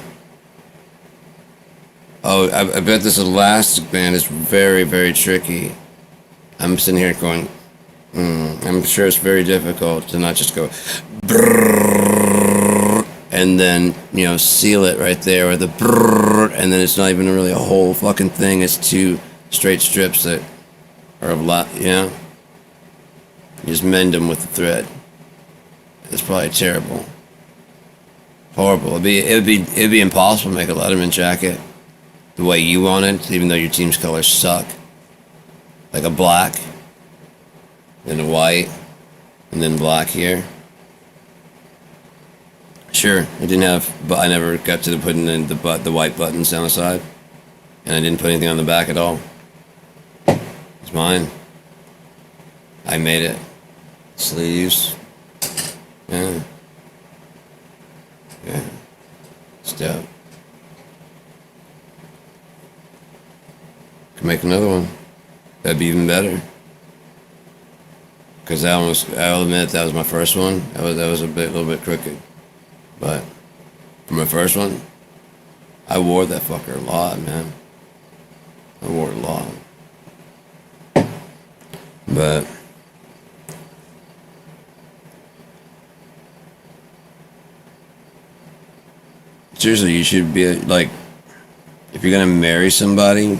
Oh, I bet this elastic band is very, very tricky. I'm sitting here going, I'm sure it's very difficult to not just go brrrr, and then, seal it right there, or the brrrr, and then it's not even really a whole fucking thing. It's two straight strips that are of You just mend them with the thread. It's probably terrible. Horrible. It'd be impossible to make a Letterman jacket the way you want it, even though your team's colors suck. Like a black, then a white, and then black here. Sure, it didn't have, but I never got to putting in the white buttons down the side, and I didn't put anything on the back at all. It's mine. I made it. Sleeves. Yeah. Yeah. It's dope. Could make another one. That'd be even better. Because I'll admit that was my first one. That was a little bit crooked. But for my first one, I wore that fucker a lot, man. I wore it a lot. But seriously, you should be like, if you're gonna marry somebody,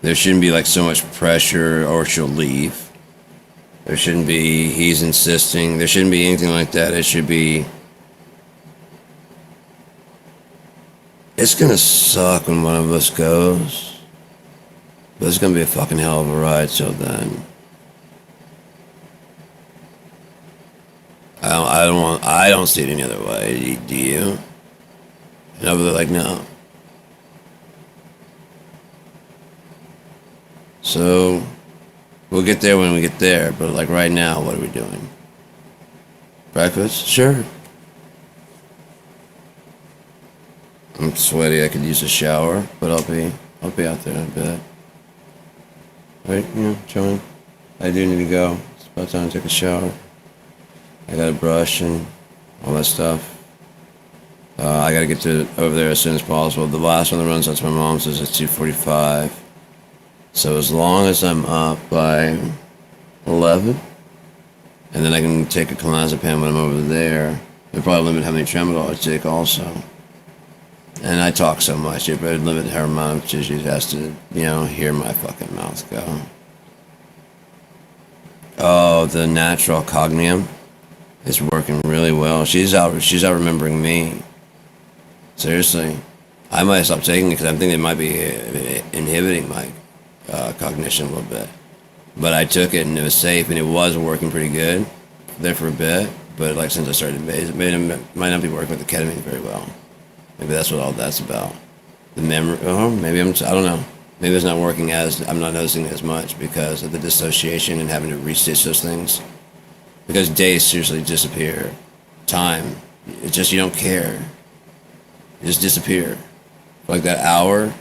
there shouldn't be like so much pressure or she'll leave. There shouldn't be he's insisting. There shouldn't be anything like that. It should be, it's gonna suck when one of us goes, but it's gonna be a fucking hell of a ride till then. I don't see it any other way. Do you? And I'll be like, no. So, we'll get there when we get there, but like right now, what are we doing? Breakfast? Sure. I'm sweaty, I could use a shower, but I'll be out there in a bit. Right, chilling. I do need to go. It's about time to take a shower. I gotta brush and all that stuff. I gotta get over there as soon as possible. The last one that runs out to my mom's is at 2:45. So as long as I'm up by 11, and then I can take a clonazepam when I'm over there, it'll probably limit how many tramadol I take also. And I talk so much, it would limit her amount of tissue has to, hear my fucking mouth go. Oh, the natural cognium is working really well. She's out remembering me. Seriously. I might stop taking it because I'm thinking it might be inhibiting my cognition a little bit. But I took it and it was safe and it was working pretty good there for a bit. But like since I started, it might not be working with the ketamine very well. Maybe that's what all that's about. The memory. Oh, maybe I don't know. Maybe it's not working I'm not noticing as much because of the dissociation and having to restitch those things. Because days seriously disappear. Time. It's just you don't care. You just disappear. For like that hour,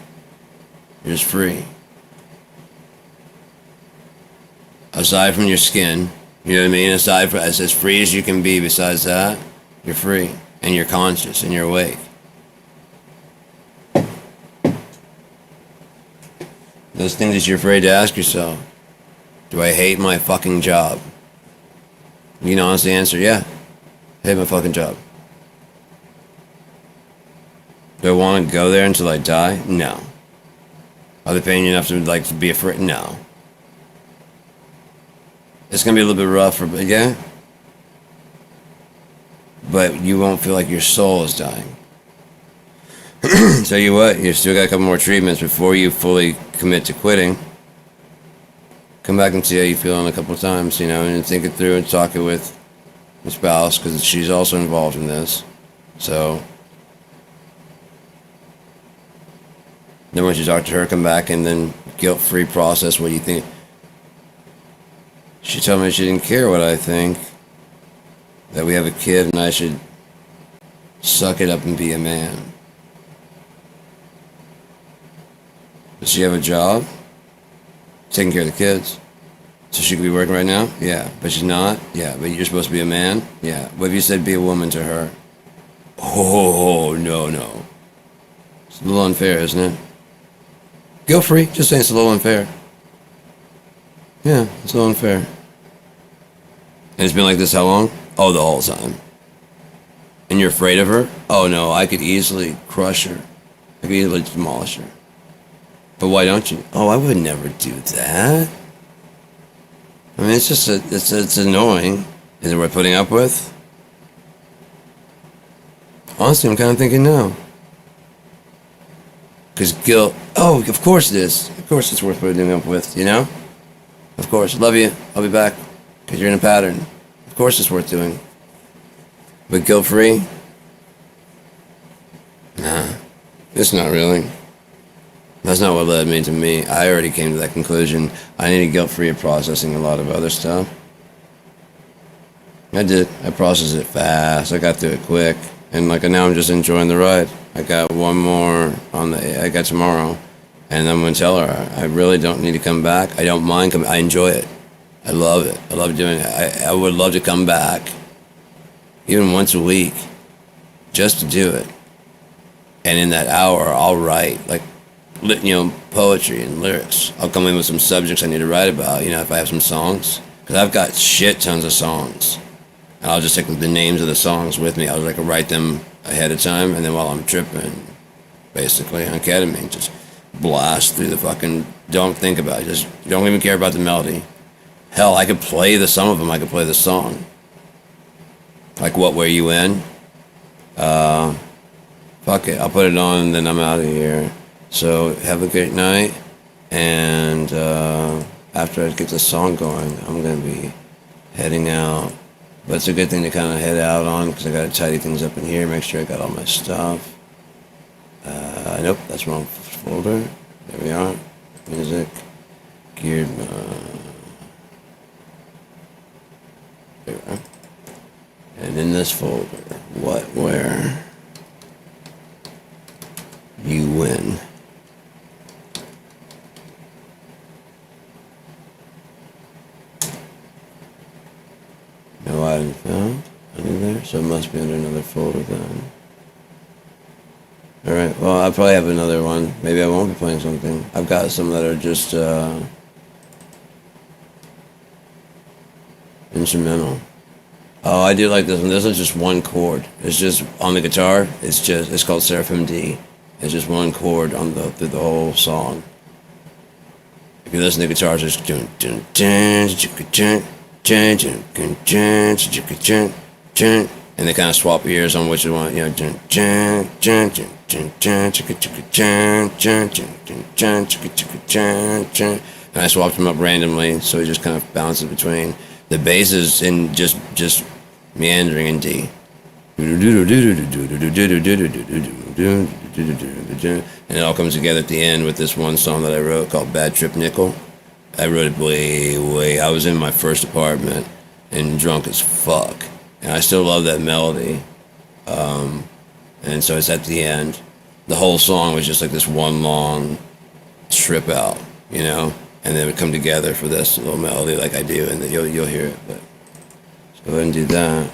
you're just free. Aside from your skin, you know what I mean? Aside from as free as you can be, besides that, you're free. And you're conscious and you're awake. Those things that you're afraid to ask yourself. Do I hate my fucking job? You can honestly answer, yeah. I hate my fucking job. Do I want to go there until I die? No. Are they paying you enough to be afraid? No. It's gonna be a little bit rough, but yeah. But you won't feel like your soul is dying. Tell you what, you still got a couple more treatments before you fully commit to quitting. Come back and see how you feel in a couple of times, and think it through and talk it with your spouse because she's also involved in this. So then once you talk to her, come back and then guilt-free process what you think. She told me she didn't care what I think, that we have a kid and I should suck it up and be a man. Does she have a job? Taking care of the kids. So she could be working right now? Yeah. But she's not? Yeah. But you're supposed to be a man? Yeah. What if you said be a woman to her? Oh, no. It's a little unfair, isn't it? Guilt free. Just saying it's a little unfair. Yeah, it's a little unfair. And it's been like this how long? Oh, the whole time. And you're afraid of her? Oh, no. I could easily crush her. I could easily demolish her. But why don't you? Oh, I would never do that. I mean, it's just it's annoying. Is it worth putting up with? Honestly, I'm kind of thinking no. Because guilt. Oh, of course it is. Of course it's worth putting up with. Of course. Love you. I'll be back. Because you're in a pattern. Of course it's worth doing. But guilt-free? Nah. It's not really. That's not what led me to me. I already came to that conclusion. I needed guilt-free of processing a lot of other stuff. I did. I processed it fast. I got through it quick. And now I'm just enjoying the ride. I got one more I got tomorrow. And I'm going to tell her, I really don't need to come back. I don't mind coming. I enjoy it. I love it. I love doing it. I would love to come back, even once a week, just to do it. And in that hour, I'll write, poetry and lyrics. I'll come in with some subjects I need to write about, if I have some songs. Because I've got shit tons of songs. And I'll just take the names of the songs with me. I'll write them ahead of time, and then while I'm tripping, basically, on ketamine, just blast through the fucking, don't think about it. Just don't even care about the melody. Hell, I could play some of them, I could play the song. Like What Were You In? Fuck it, I'll put it on and then I'm out of here. So have a great night, and after I get the song going, I'm going to be heading out. But it's a good thing to kind of head out on because I got to tidy things up in here, make sure I got all my stuff. Nope, that's wrong folder. There we are. Music. Geared. There we are. And in this folder, what, where, you win. No item found under there, so it must be under another folder then. Alright, well, I'll probably have another one. Maybe I won't be playing something. I've got some that are just instrumental. Oh, I do like this one. This is just one chord. It's just on the guitar. It's called Seraphim D. It's just one chord on through the whole song. If you listen to the guitars, it's dun dun dun dun dun dun dun dun dun, and they kind of swap ears on which one. You know, dun dun dun dun dun dun dun dun dun dun. And I swapped them up randomly, so he just kind of bounces between. The bass is in just meandering in D. And it all comes together at the end with this one song that I wrote called Bad Trip Nickel. I wrote it way. I was in my first apartment and drunk as fuck. And I still love that melody. And so it's at the end. The whole song was just like this one long trip out, you know? And then it would come together for this little melody like I do, and then you'll hear it. But let's go ahead and do that.